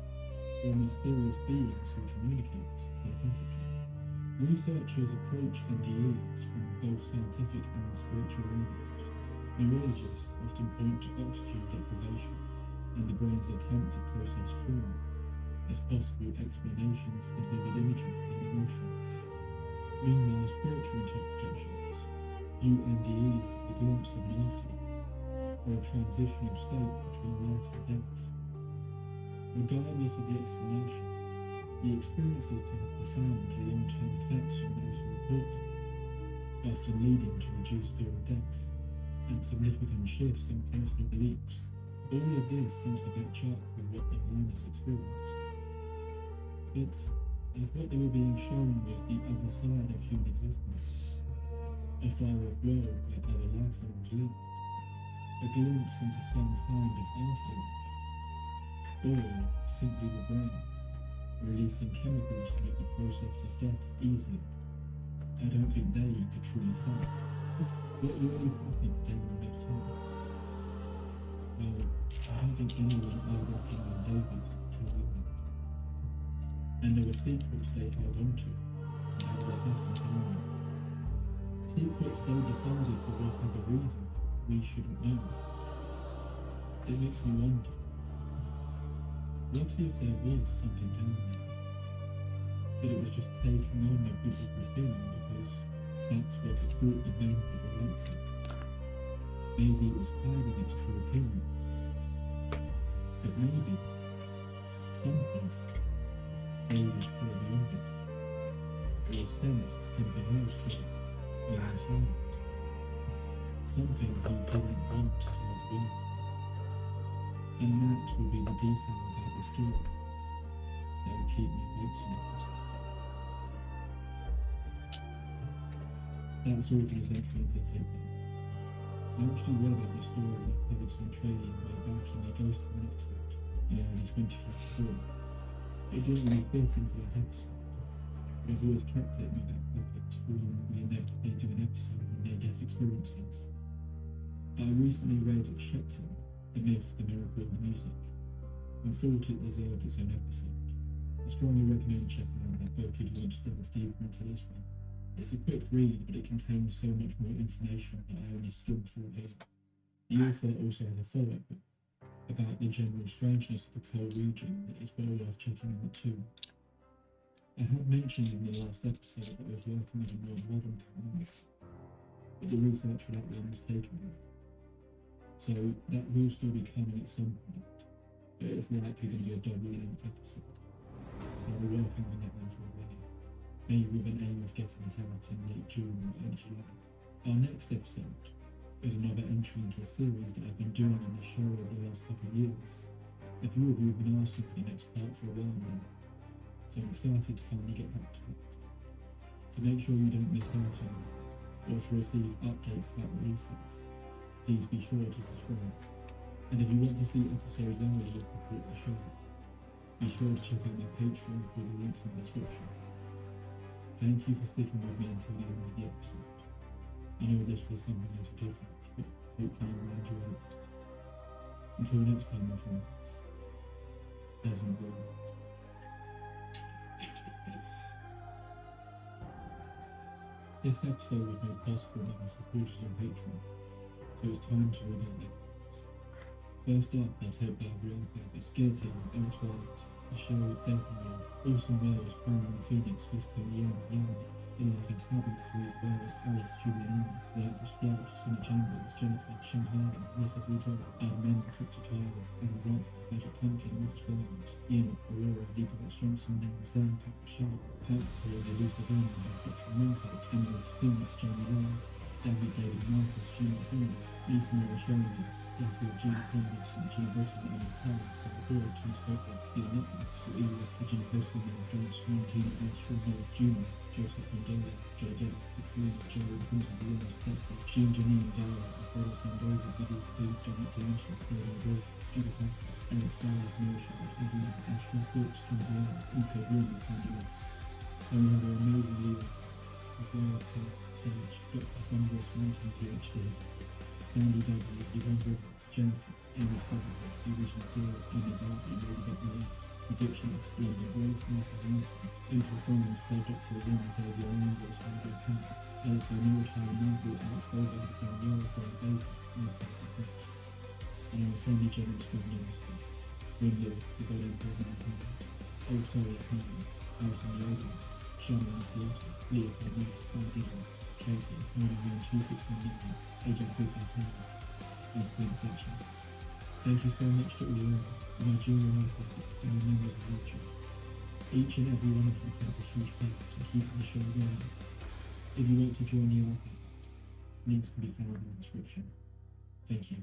or mysterious beings who communicate telepathically. Researchers approach NDEs from both scientific and spiritual angles. Neurologists often point to oxygen deprivation and the brain's attempt to process trauma as possible explanations for vivid imagery and emotions. Meanwhile, spiritual interpretations view NDEs as a glimpse of an afterlife, or a transitional state between life and death. Regardless of the explanation, the experiences can have profound long-term effects on those who report them, often leading to reduced fear of death and significant shifts in personal beliefs. All of this seems to match up with what the miners experienced. But if what they were being shown was the other side of human existence, a far-off world where other life forms lived, a glimpse into some kind of afterlife, or simply the brain, releasing chemicals to make the process of death easier. I don't think they could truly say. What really happened then the next time? Well, I don't think anyone other than King and David could tell you that. And there were secrets they held onto, and how they happened anyway. Secrets they decided for whatever reason we shouldn't know. It makes me wonder, what if there was something down there? But it was just taking on a biblical thing because that's what it thought the men people wanted. Maybe it was hiding its true appearance. But maybe, somehow, David heard beyond it, or sensed something else there, inside it. Something he didn't want to tell the world. And that will be the detail about the story that will keep me awake tonight. That's organisation entertainment. I actually read about the story of Halex the Shadow way back in the Ghost of an episode in early 2024. It didn't really fit into that episode. I've always kept it in my back pocket for when we inevitably do an episode on near-death experiences. I recently read Custodes, The Myth, the Miracle of the Music, and thought it deserved its own episode. I strongly recommend checking out that book if you want to delve deeper into this one. It's a quick read, but it contains so much more information that I only skimmed through here. The author also has a follow-up book about the general strangeness of the coal region that is well worth checking out too. I had mentioned in the last episode that I was working on a more modern paranormal, but the research for that one was taken. So that will still be coming at some point, but it's likely going to be a double-length episode. I'll be working on that one for a while, maybe with an aim of getting it out in late June or early July. Our next episode is another entry into a series that I've been doing on the show over the last couple of years. A few of you have been asking for the next part for a while now, so I'm excited to finally get back to it. To make sure you don't miss out on it, or to receive updates about releases, please be sure to subscribe. And if you want to see episodes early or support the show, be sure to check out my Patreon through the links in the description. Thank you for sticking with me until the end of the episode. I know this was something a little different, but hopefully you will enjoy it. Until next time, my friends, pleasant world. This episode was made possible by my supporters on Patreon, so it's time to read out their names. First up, I'll take Barbara Albert, Skirty, Alex White, Michelle Desmond, Awesome Wells, Brandon Phoenix, Fisto Young, Elias Tabby, Louise Wells, Alice, Julian Lightress Blood, Summer Chambers, Jennifer, Sean Harden, Melissa Boudreau, Men, Crypto Trials, Anna Bradford, Magic Pumpkin, Lucas Williams, Ian, Aurora, Deepa Rex Johnson, Zanka, Charlotte, Pat, Corey, Lisa Vernon, Bisexual Mooncoat, Emily Phoenix, Jamie Long, David Marcus, Junior Phoenix, Lisa Mary Sheridan, Matthew Gina Phoenix, and Gina Wilson, Emily Powell, Sarah Boyd, Thomas Bogart, Stephen Nicholas, Elias, Virginia Postman, James Quintino, Sean Hill, Junior, Joseph Mandela, JJ, Pixelina, Jerry, Quinton, Leon, Stephen, Jean Janine, Dara, Alfredo Sandoval, Biddies, Pete, Janet DeAngelis, Gordon Wood, Judy Parker, Eric Silas, Mary Shard, Evelyn, Ashworth Brooks, Kim Brown, Uko Bloom, and Sandy West. And we have our amazing leader, Gabriel Sage, Dr. Thunderous Mountain PhD, Sandy W, Yvonne Rivers, Jennifer, Amy Stubborn, The Original Girl, Amy Bartley, Lady Becky, Ridiculous, Linda Grace, Mason Johnson, April Frommans, Play Dr. Lynn, Xavier Angel, Sandra Campbell, Alex O'Neill, Tyler Manville, Alex Bowler, John Yara, Brian Baker, and the Patsy French. And our Sandy Jones from the United States, Win Lewis, The God Emperor of Mankind, Old Sorry Hanley, Alison Yoder, Shannon in Seattle, Leah Connell, Paul Gideon, Katie, Morning Moon 2619, AJ 355, and Queen Fletchers. Thank you so much to all you are, my junior archivists and the members of YouTube. Each and every one of you plays a huge part in keeping the show going. If you want to join the archivists, links can be found in the description. Thank you.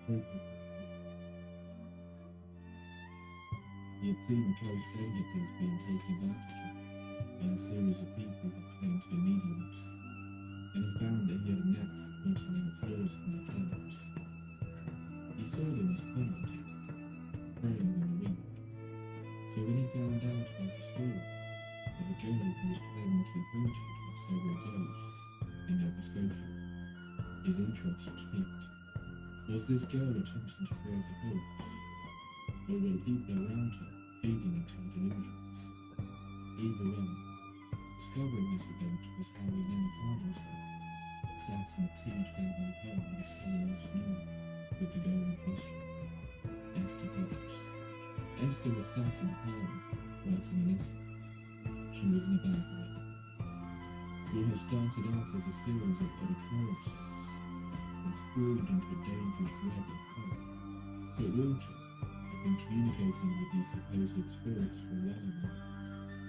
appropriate. He had seen a close friend of his being taken advantage of by a series of people who claimed to be mediums, and he found that he had a knack for pointing out flaws in their claims. He saw them as commented, preying on the weak. So when he found out about the story of a girl who was claiming to be haunted by several ghosts in Nova Scotia, his interest was piqued. Was this girl attempting to create a hoax, or were the people around her feeding into her delusions? Either way, discovering this event was how we now found himself, sat in a Teed family home this summer afternoon with the girl in question, Esther Brooks. Esther was sat in the parlour, writing a letter. She was in a bad way. What had started out as a series of odd occurrences had sprawled into a dangerous web of hope. But Walter had been communicating with these supposed spirits for a while now,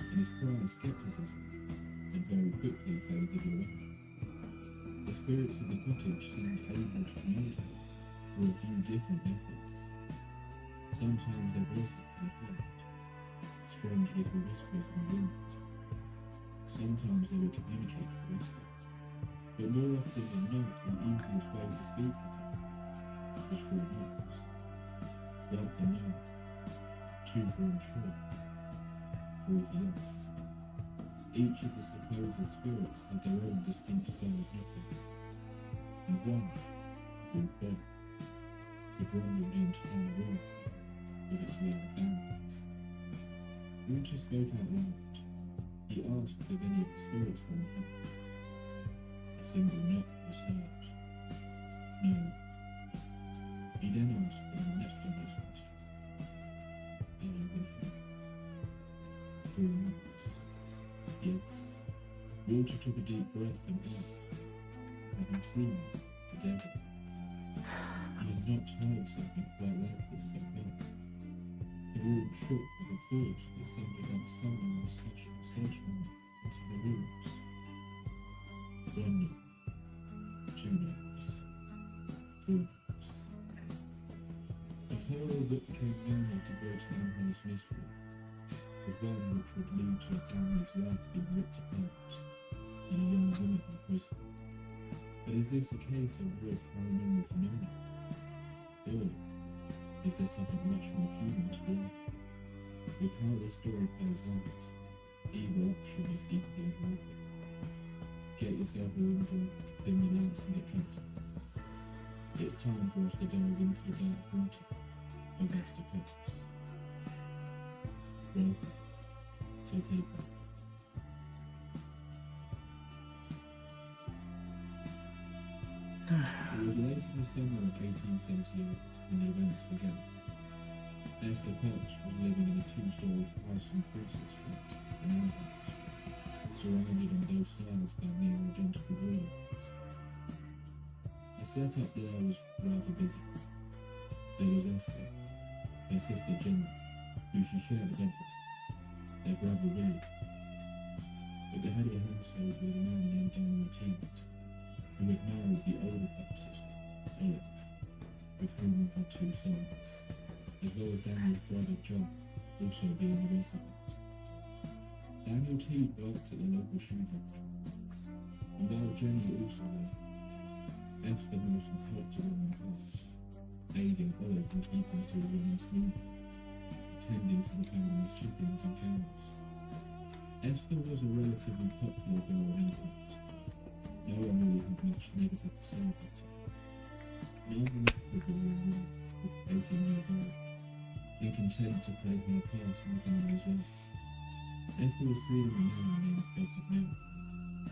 and his prior skepticism had very quickly faded away. The spirits of the cottage seemed able to communicate through a few different methods. Sometimes their voices could be heard, strange little whispers in the wind. Sometimes they would communicate through Esther, but more often than not, the easiest way to speak with them was through notes. Like the note, 2 for unsure, 3 for yes. Each of the supposed spirits had their own distinct style of knocking, and one, called Bob, could rumble the entire room with its loud bangs. Walter spoke out loud. He asked if any of the spirits were in him. A single knock was heard. No. He then asked for the next of those questions. Are you in him? 3 knocks. Yes. Walter took a deep breath and asked, have you seen the devil? He had not heard something quite like this so far. The room shook with a force that sounded like someone was smashing a sledgehammer into the walls. 1 knock, 2 knocks, 3 knocks. The horror that became known as the Great Manhouse Mystery was one which would lead to a family's life being ripped apart and a young woman in prison. But is this a case of real paranormal phenomena? Or is there something much more human to do? With how this story plays out, either option is equally likely. Get yourself a room joint, dim the lights and get comfortable. It's time for us to delve into the dark water of Esther Brooks. Welcome to the Takeover. It was late in the summer of 1878 when the events began. Esther Perch was living in a 2-story house on Princess Street, in Amherst, surrounded on both sides by near identical buildings. The setup there was rather busy. There was Esther, her sister Jenny, who she shared a bed with, their brother Willie. But the head of the household was a man named Daniel Teed, who had married the older sister, Olive, with whom he had 2 sons, as well as Daniel's brother John, also being a resident. Daniel Teed worked at the local shoe factory, and while Jenny also worked, Esther mostly helped around the house, aiding Olive in keeping to running smoothly, tending to the family's chickens and cows. Esther was a relatively popular girl in England. No one really had much negative to say about her. Norman was a young woman, 18 years old, and content to play her part in the family's life. Esther was seeing a man named Edward Mill,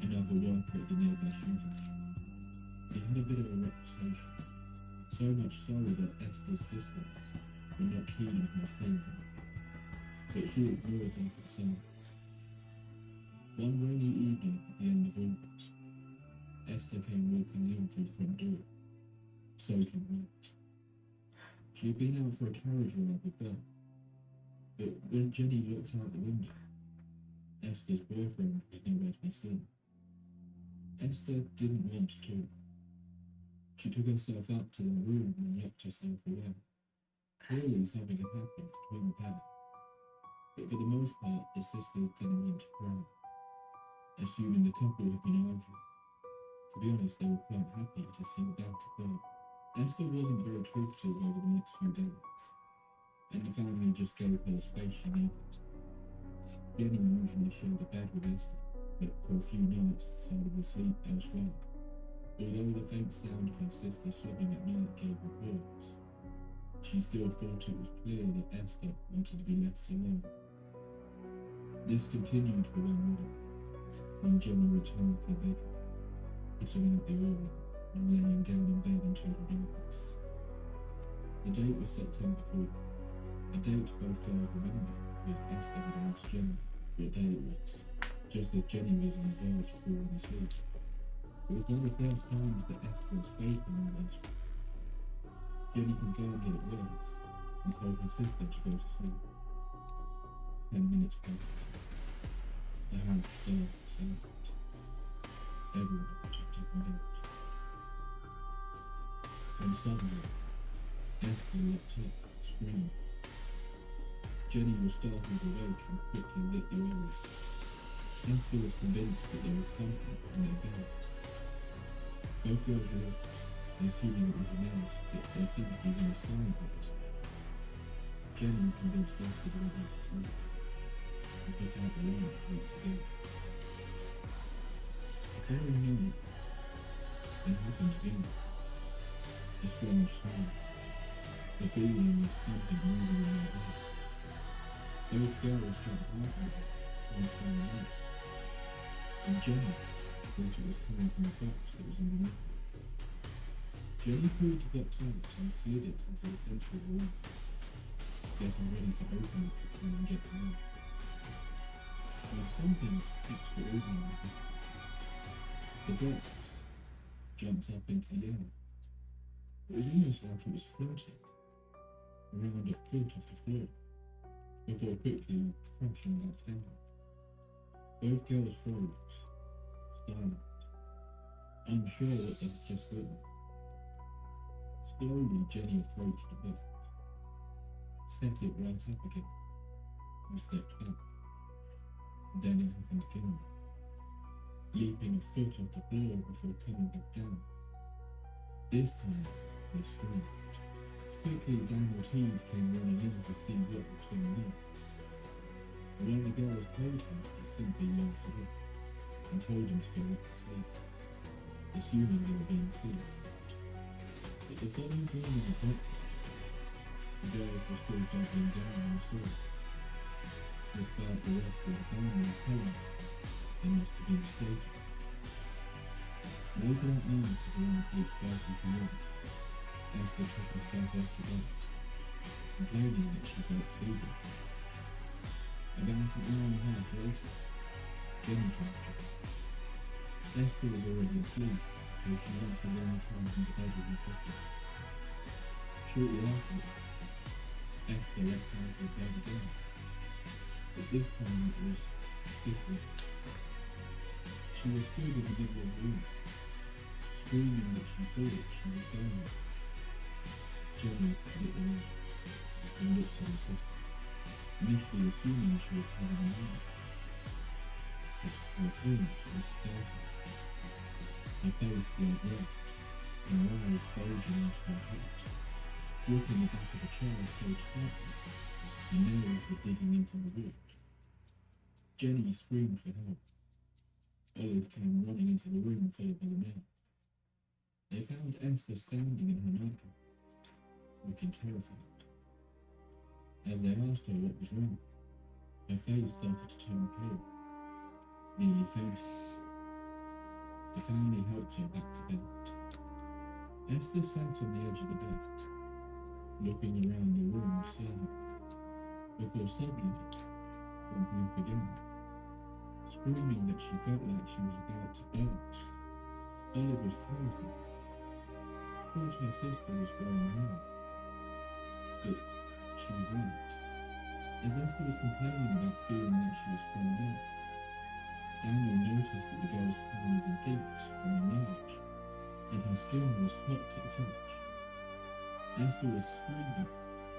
another worker at the nearby shoe factory. He had a bit of a reputation, so much so that Esther's sisters were not keen on her seeing him, but she ignored their concerns. One rainy evening at the end of August, Esther came walking in through the front door, soaking wet. She had been out for a carriage ride with Belle, but when Jenny looked out the window, Esther's boyfriend was nowhere to be seen. Esther didn't want to talk. She took herself up to their room and locked herself away. Clearly something had happened between the pair, but for the most part the sisters didn't want to cry, assuming the couple had been arguing. To be honest, they were quite happy to see the back of her. Esther wasn't very talkative over the next few days, and the family just gave her the space she needed. Jenny usually shared a bed with Esther, but for a few nights decided to sleep elsewhere. Although the faint sound of her sister sobbing at night gave her pause, she still thought it was clear that Esther wanted to be left alone. This continued for 1 week, when Jenny returned to her bedroom, putting out the oil and laying down in bed in total darkness. The date was September 4th, a date both girls remembered, with Esther had asked Jenny what day it was, just as Jenny was on the verge of falling asleep. It was one of the first times that Esther was faith in all this. Jenny confirmed that it was, and told her sister to go to sleep. 10 minutes passed. The house dark and silent. Everyone was tucked up in bed. Then suddenly, Esther leapt up, screaming. Jenny was startled awake and quickly lit the oil. Esther was convinced that there was something in their bed. Both girls looked, assuming it was a mouse, but there seemed to be no sign of it. Jenny convinced Esther to go back to sleep, and put out the light once again. The following night, it happened again. A strange smell. The feeling of something moving in their bed. Both girls jumped out of it one fine night, and Jenny thought it was coming from the box that was underneath it. Jenny pulled the box out and slid it into the centre of the room, getting ready to open it and get it out. There was something extraordinary about it. The box jumped up into the air. It was almost like it was floating around a foot off the floor, before quickly crashing back down. Both girls froze, silent, unsure what they had just done. Slowly, Jenny approached the box, set it right up again, and stepped back. Then it happened again, leaping a foot off the floor before coming back down. This time, they screamed. Quickly, Daniel Teague came running in to see what was going on. When the girls told him, he simply laughed it off and told them to go back to sleep, assuming they were being silly. But the following morning at breakfast, the girls were still doubling down on the story, despite the rest of the family telling them they must have been mistaken. Later that night at around 8:30 p.m, Esther took herself off to bed, complaining that she felt feeble. About an hour and a half later, Jenny came up. Esther was already asleep, so she once again climbed into bed with her sister. Shortly afterwards, Esther leapt out of bed again, but this time it was different. She was stood in the middle of the room, screaming that she thought she was dying. Jenny lit the light and looked at her sister, initially assuming she was having a moment. But her appearance was startling. Her face glowed red, and her eyes bulging into her head, gripping the back of the chair so tightly her nails were digging into the wood. Jenny screamed for help. Olive came running into the room followed by the men. They found Esther standing in her nightgown, looking terrified. As they asked her what was wrong, her face started to turn pale, nearly fainting. The family helped her back to bed. Esther sat on the edge of the bed, looking around the room silently, before suddenly waking up again, screaming that she felt like she was about to burst. Olive was terrified. Thought her sister was going home, but she was right. As Esther was complaining about feeling that she was thrown out, Daniel noticed that the girl's hands and feet were on the edge, and her skin was hot to the touch. Esther was screaming,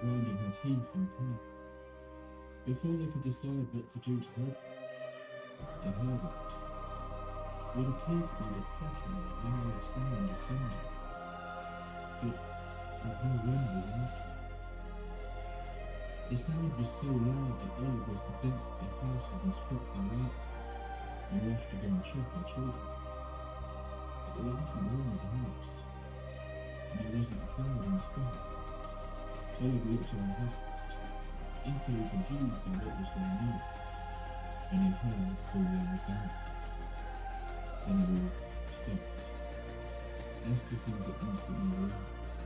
grinding her teeth in pain. Before they could decide what to do to help her, they heard it. What appeared to be the cracking, loud sound of thunder. It had no rumble in it. The sound was so loud that Oleg was convinced the house had been struck by lightning and rushed to go and check her children. But there was nothing wrong with the house, and there wasn't a cloud in the sky. Oleg looked at her husband, utterly confused by what was going on, when he heard 4 loud bangs. Then it all stopped. Esther seemed to instantly relax,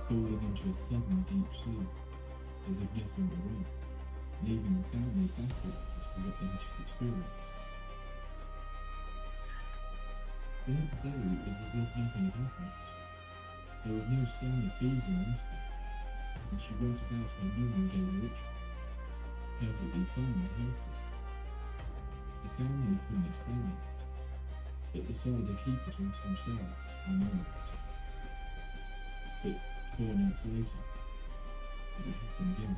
falling into a sudden deep sleep, as if nothing were wrong, leaving the family baffled as to what they had just experienced. The next day it was as if nothing had happened. There was no sign of fever in Esther, and she went about her normal daily ritual, perfectly fine and healthy. The family couldn't explain it, but decided to keep it all to themselves for a moment. But 4 nights later, it happened again.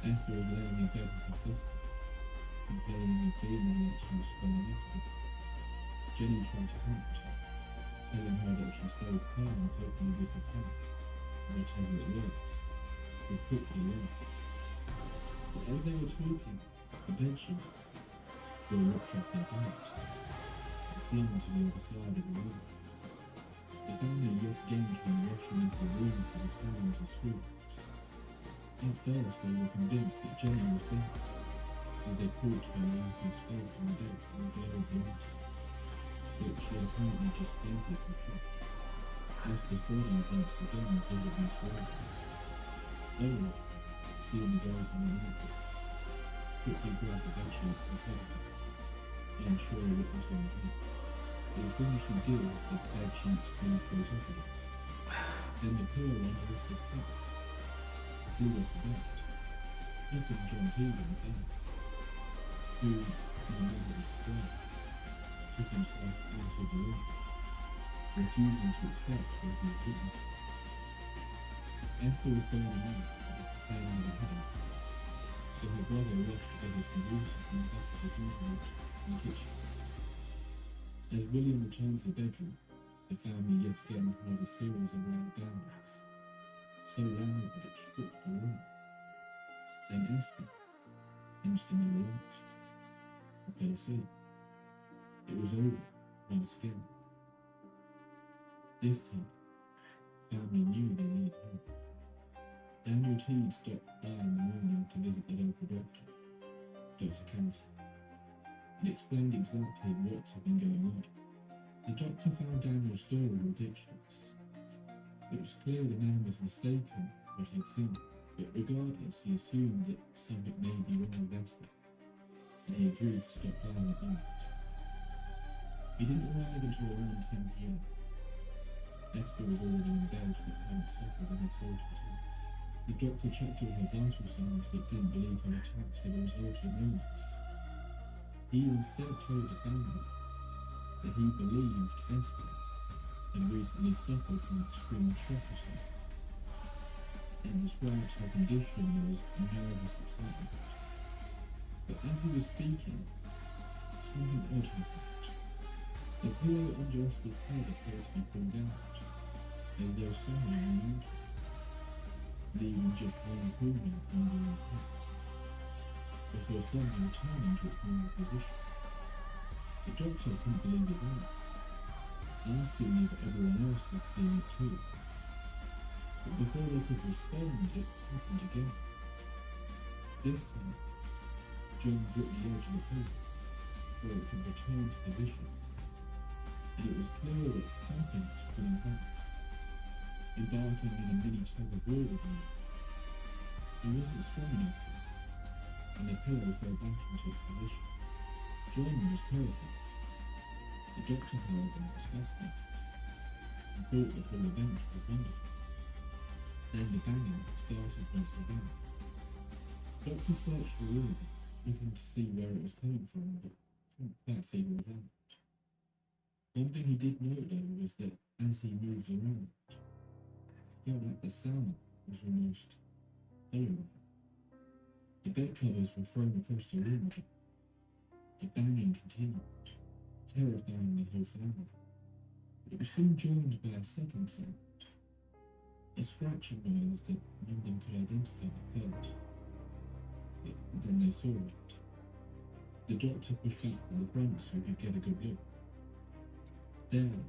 Esther was laying in bed with her sister, complaining and feeling like she was swelling into it. Jenny tried to comfort her, telling her that if she stayed calm, hopefully this itself, whatever it was, would quickly leave. But as they were talking, the bedsheets were ripped off their bed and flung to the other side of the room. The family yet again came rushing into the room to the sound of screams. At first they were convinced that Jenny was dead, as they caught her lifeless face in the depth of the glow of the altar, but she had apparently just fainted from shock. Esther's body once again visibly swollen. Oleg, seeing the girls in the naked, quickly grabbed the bedsheets and covered them, unsure what was going on. But as soon as she did, the bedsheets flew straight off again. Then the pillow under Esther's head flew off the bed, hitting John T in the face, who, in the middle of his surprise, took himself out of the room, refusing to accept what he was witnessing. Esther was burning out and preparing the headache, so her brother rushed to get her some water from the back of the drinking in the kitchen. As William returned to the bedroom, the family yet again heard a series of loud bangs, so loud that it shook the room. Then Esther instantly relaxed and fell asleep. It was over once again. This time, family knew they needed help. Daniel T stopped by in the morning to visit the local doctor, Dr. Campson, and explained exactly what had been going on. The doctor found Daniel's story ridiculous. It was clear the man was mistaken what he had seen, but regardless, he assumed that something may be wrong with Esther, and he agreed to stop by that night. He didn't arrive until around 10 p.m. Esther was already in bed with panic settled in her sultry tea. The doctor checked all her vital signs but didn't believe her attacks were the result of illness. He instead told the family that he believed Esther had recently suffered from extreme shock or something, and described her condition as nervous excitement. But as he was speaking, something odd happened. The pillow under Esther's head appeared to be pulled out, as though someone removed it, leaving just one pulling under her head, before suddenly returning to its normal position. The doctor couldn't believe his eyes, asking if everyone else had seen it too. But before they could respond, it happened again. This time, John gripped the edge of the pillow, where it had returned to position, and it was clear that something was pulling back, embarking in a mini tug-of-war with him. He wasn't strong enough to, and the pillow fell back into its position. John was terrified. The doctor, however, was fascinated, and thought the whole event was wonderful. Then the banging started once again. Doctor searched the room, looking to see where it was coming from, but couldn't quite figure it out. One thing he did note though was that as he moved around, he felt like the sound was almost following him. The bed covers were thrown across the room again. The banging continued, terrifying the whole family. But it was soon joined by a second sound, a scratching noise that no one could identify at first. But then they saw it. The doctor pushed back from the front so he could get a good look. There,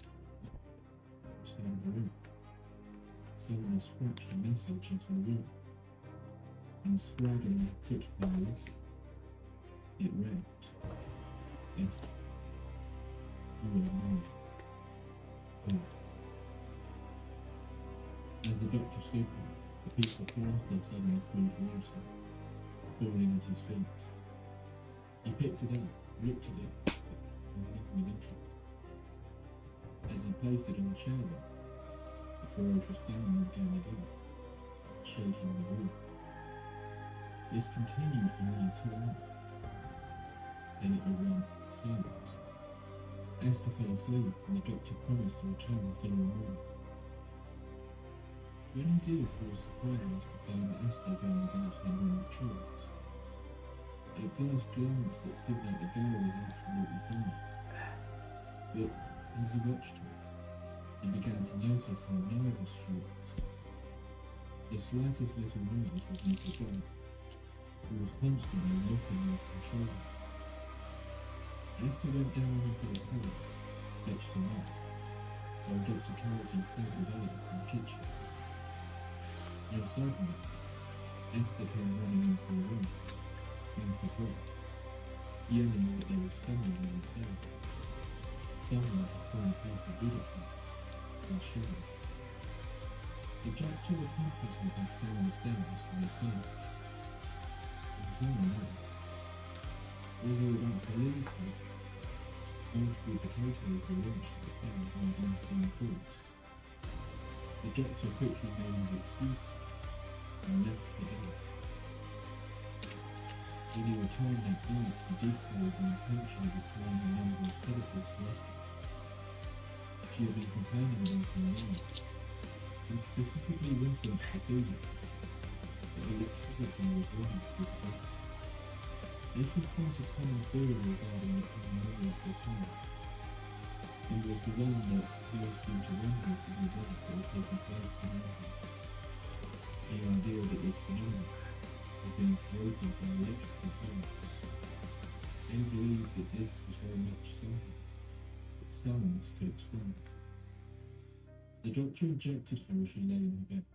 outside the room, someone had scratched a message into the wall, and scraggling put by a letter. It read, "Esther, you are mine." Oh. As the doctor stood there, a piece of plaster suddenly flew towards him, falling at his feet. He picked it up, looked at it, and nothing of interest. As he placed it on the chair, the ferocious banging began again, shaking the room. This continued for nearly 2 hours. Then it all went silent. Esther fell asleep, and the doctor promised to return the following morning. When he did, he was surprised to find Esther going about her normal chores. At first glance, it seemed like the girl was absolutely fine. But as he watched her, he began to notice how nervous she was. The slightest little noise would make her go. He was constantly looking out of control. Esther went down into the cellar, fetched some milk, while Dr. Carity sat with Elliot in the kitchen. And suddenly, Esther came running into the room, out of breath, yelling that there was someone in the cellar. Someone had thrown a piece of wood at her and shot her. The doctor accompanied her back down the stairs to the cellar. There was no one there. As they were about to leave her, multiple potatoes were launched at the fire by unseen force. The doctor quickly made his excuses and left the door. When he returned that night, he did so with the intention of applying a number of sedatives to Esther. She had been complaining about her life, and specifically referenced the feeling that electricity was running through the body. This was quite a common theory regarding the paranormal at the time. It was the one that Hill seemed to run with the events that were taking place in London. The idea that this phenomenon had been created by electrical currents. They believed that this was very much something that science could explain. The doctor injected her as she lay in her bed,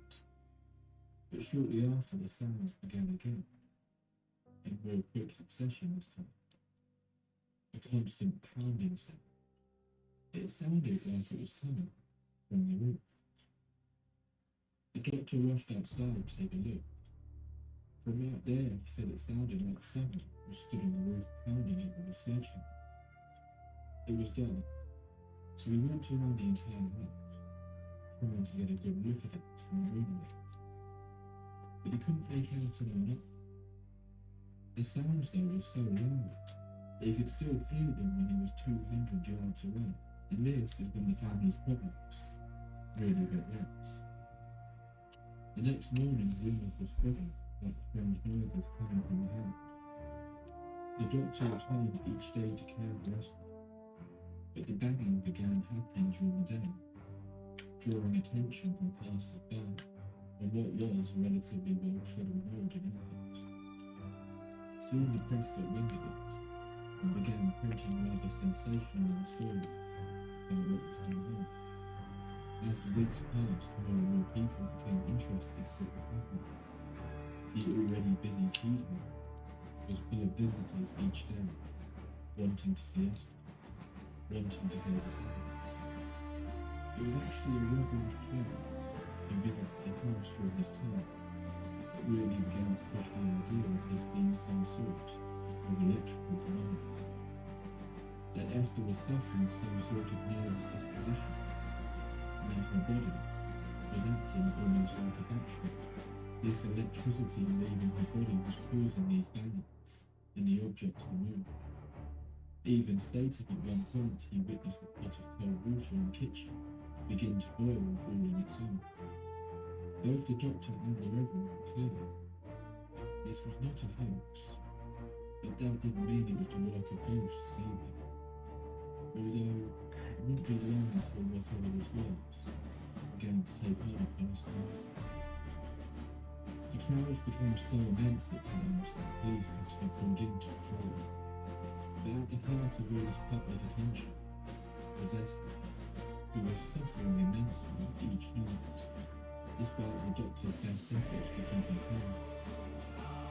but shortly after the sounds began again, in more quick succession this time. A constant pounding sound. It sounded like it was coming from the roof. The doctor rushed outside to take a look. From out there, he said it sounded like someone was stood on the roof pounding it with a sledgehammer. It was dark, so he walked around the entire house, trying to get a good look at it and illuminate it. But he couldn't make out anyone else. The sounds though were so loud that he could still hear them when he was 200 yards away, and this is one of the family's problems, really good rats. The next morning, rumours were spreading about strange noises coming from the house. The doctor returned each day to care for Esther, but the banging began happening during the day, drawing attention from passers-by on what was a relatively well-trodden road in Halex. Soon the press got wind of it and began printing rather sensational stories about what was going on. As the weeks passed, more and more people became interested in what was happening. The already busy tea hall was full of visitors each day, wanting to see Esther, wanting to hear the sounds. It was actually a Reverend Clare who visited the house during this time that really began to push the idea of this being some sort of electrical phenomenon. That Esther was suffering some sort of nervous disposition, and that her body was acting almost like a battery. This electricity leaving her body was causing these bangings, and the objects to move. He even stated at one point he witnessed a pot of cold water in the kitchen begin to boil all on its own. Both the doctor and the Reverend were clear. This was not a hoax, but that didn't mean it was the work of ghosts either. Although, it wouldn't be long until whatever this was began to take over Custodes. The crowds became so immense at times that police had to be called in to control them. But at the heart of all this public attention was Esther, who was suffering immensely each night, despite the doctor's best efforts to keep her calm.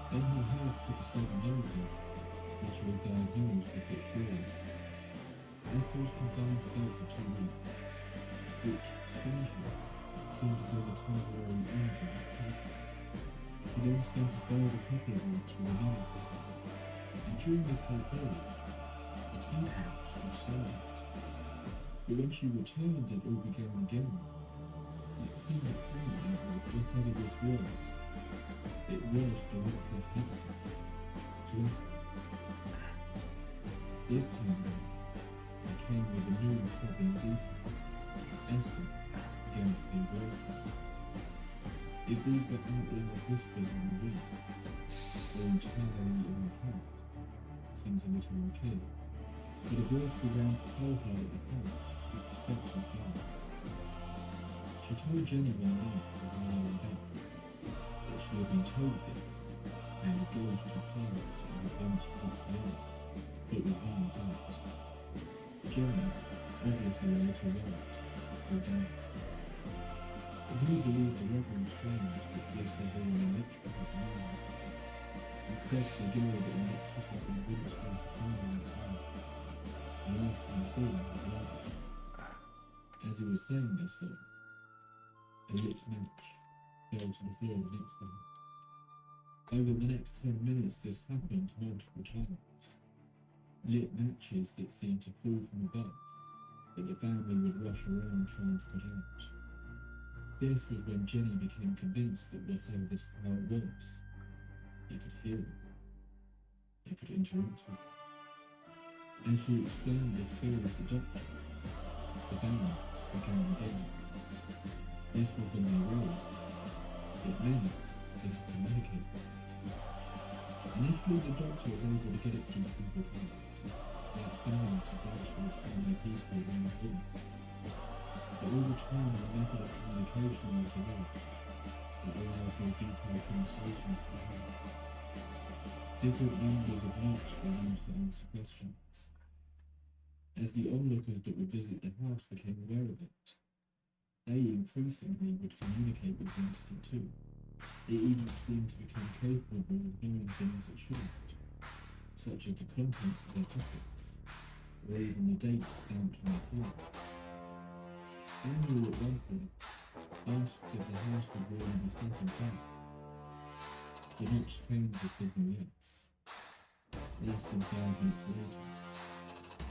Then her health took a sudden nosedive, when she was diagnosed with it early. Esther was confined to bed for 2 weeks, which, strangely, seemed to bring a temporary end to activity. She then spent a further couple of weeks with a anaesthetist, and during this whole period, the tea house was solved. But when she returned, it all began again. It seemed apparently that whatever this was, it was directly connected to Esther. This time, it came with a new troubling detail. Esther began to be restless. If these were outline of whispers in the wind, or entirely in her head, seems a little unclear, but a voice began to tell her that the house was beset with fire. She told Jenny one night as they lay in bed that she had been told this, and the ghost replied to her once put beyond, but with only doubt. Jenny, obviously a little worried, broke down. Who believed the Reverend's claims that this was all an electrical phenomenon? It said the girl that electricity wouldn't start to fire on its own, unless in the form of lava. As he was saying this though, a lit match fell to the floor next to him. Over the next 10 minutes this happened multiple times. Lit matches that seemed to fall from above, that the family would rush around trying to put out. This was when Jenny became convinced that whatever this power was, it could heal them. It could interact with them. As she explained this theory to the doctor, the bands began again. This was when they realized it meant they could communicate with it. Initially, the doctor was able to get it through simple things, like finding to dance with how many people were in the room. But over time, the method of communication was developed that allowed for detailed conversations to be had. Different numbers of knocks were used to answer questions. As the onlookers that would visit the house became aware of it, they increasingly would communicate with the entity too. They even seemed to become capable of knowing things that shouldn't, such as the contents of their pockets, or even the dates stamped on their clothes. Andrew at one point asked if the house would really be set on fire. The knocks came to signal yes. Less than 5 minutes later,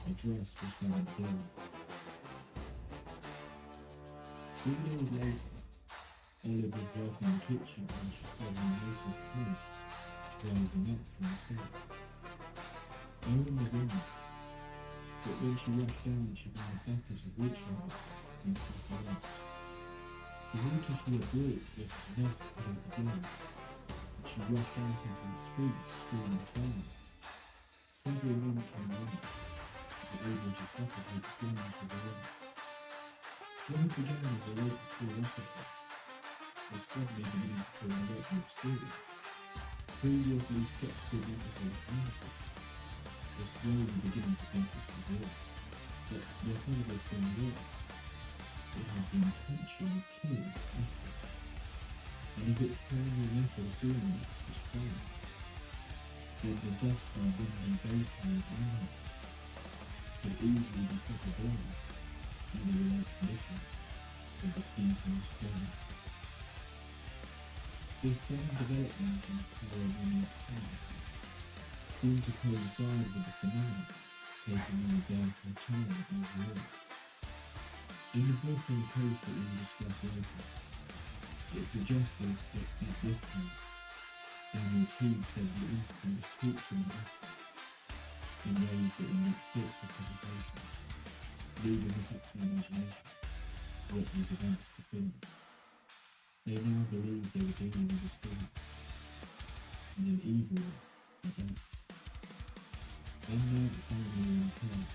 a dress was found ablaze. 3 days later, Olive was working in the kitchen when she suddenly noticed smoke rising up from the sink. No one was in there, but when she rushed down, she found a bucket of wood shavings and set it out. The water she had brought wasn't enough to put out the blaze, and she rushed out into the street screaming fire. Several men came running, but able to suffocate the flames with their own. What had begun as a local curiosity was suddenly beginning to feel a lot more serious. Previously skeptical members of the community were slowly beginning to think this was real, that whatever this thing was, it had the intention of killing Esther. And if its primary method of doing this was fire, then the dust from a windy base hole animal could easily be set ablaze under the right conditions with the tea house burning. This same development in paranormal tendencies seemed to coincide with the phenomenon taking on a darker tone overall. In the book and post that we will discuss later, it suggested that at this time, Daniel T said the entity was torturing Esther. in ways that were not fit for publication, leaving it up to the imagination what these events could be. They now believed they were dealing with a storm, and an evil event. One night the family were in camp,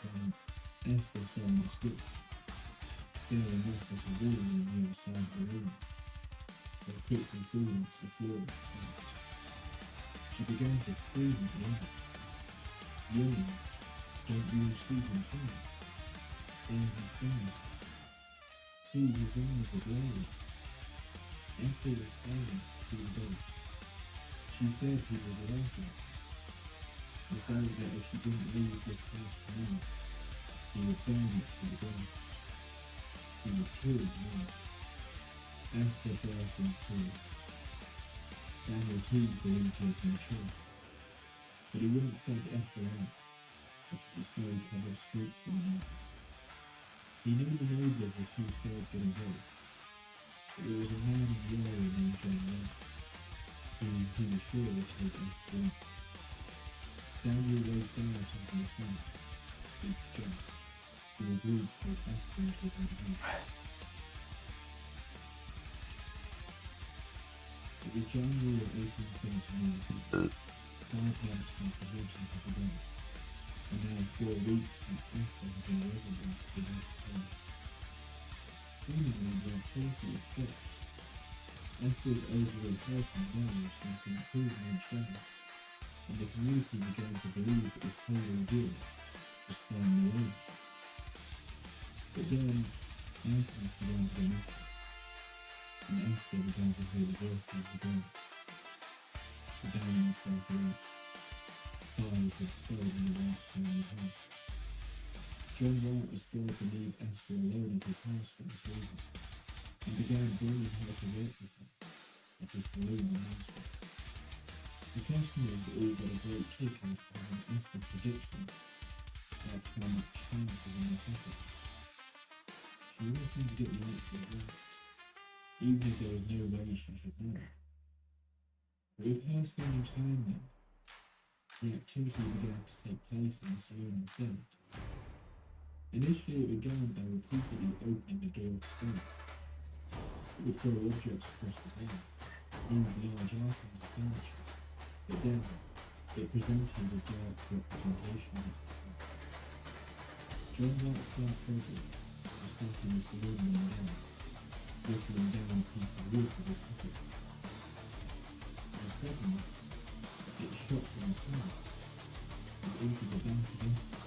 when Esther saw a stick staring off at a wall on the other side of the room. So quickly falling to the floor in front. She began to scream at the end, yelling, "Don't you see him too? There he stands. See, his eyes are glowing." Esther was failing to see the dog. She said he was a racist. Decided that if she didn't leave this house tonight, he would burn it to the ground. He would kill me. Esther burst into tears. Daniel too believed he had no choice, but he wouldn't send Esther out into the snow-covered streets for the night. He knew the neighbours were too scared to get involved, but there was a man in the area named John Wright, who he was sure would take Esther out. Daniel raced out into the snow to speak to John, who agreed to take Esther into his own house. It was January of 1879, 5 months since the haunting had begun, and now 4 weeks since Esther had been resident without sleep. Seemingly the activity of Chris, Esther's overall health and nerves seemed to improve each day, and the community began to believe that this whole ordeal was finally over. But then, items began to go missing, and Esther began to hear the voices of the girl. The diamonds started out. Fires were stolen in the last family home. John Wright was scared to leave Esther alone at his house for this reason, and began bringing her to work with him at his saloon on Main Street. The customers all got a great kick out of having Esther predictions about how much time was in their pockets. She always seemed to get the answer right, even if there was no way she should know. But with her spending time there, the activity began to take place in the saloon instead. Initially it began by repeatedly opening the door to stay. It would throw objects across the floor, move large items of furniture, but then it presented a dark representation of the floor. John Wright's son Frederick was sat in the saloon one day, whittling down a piece of wood with his pocket. And suddenly, it shot from his hand and into the back of Esther,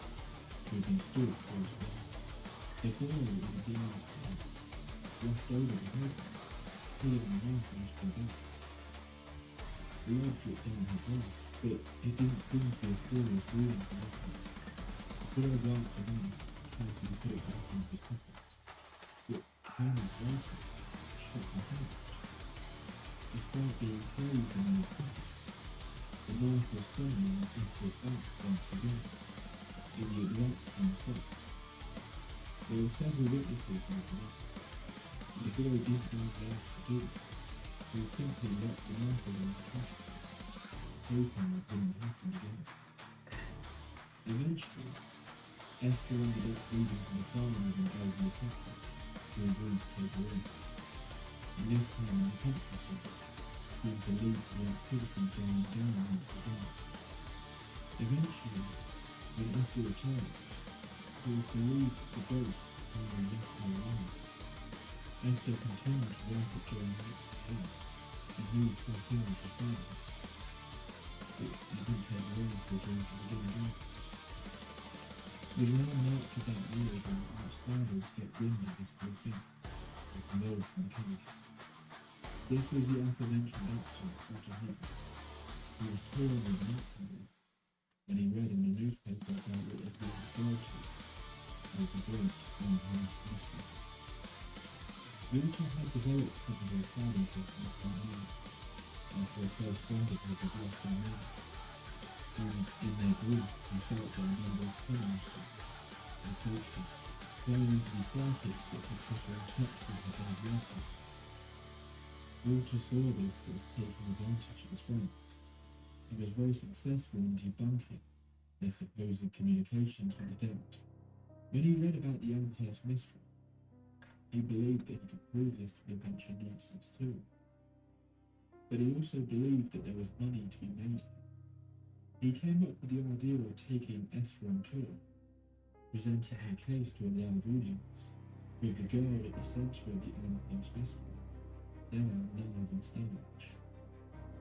who had been stood close by. The boy with a blood head rushed over to her, pulling the knife into her back. Blood dripped down her dress, but it didn't seem to be a serious wound for Esther. The boy wiped the knife, trying to put it back into his pocket, but moments later, shot her head. Despite being clothed in her pocket, the knife was suddenly into his back once again, in the exact same spot. There were several witnesses listening, and the boy didn't know what else to do, so he simply let the knife alone the trash, hoping it wouldn't happen again. Eventually, Esther ended up leaving to the farm with an elderly couple who agreed to take her in, and this time in the countryside seemed to lead to the activity dying down once again. Eventually, when Esther returned, it was believed that the ghost finally left her alone. Esther continued to work at John Wright's saloon and moved back in with the family. But it didn't take long for John to begin again. It was around March of that year when outsiders get wind of this whole thing, with no from the case. This was the aforementioned actor, Roger Hitler, who was torn with an when he read in the newspaper about what was being referred to as the Great Unhoused Mystery. Winter had developed some of his side interest in the night after a close friend of his had lost their name, and in their grief he felt that a number of co-actors had approached him, claiming to be psychics that could put her in touch with her dead loved one. Walter saw this as taking advantage of his friend. He was very successful in debunking their supposed communications with the dead. When he read about the Empire's mystery, he believed that he could prove this to be a bunch of nonsense too. But he also believed that there was money to be made. He came up with the idea of taking Esther on tour, presenting her case to a live audience, with the girl at the centre of the Empire's mystery, there live on stage,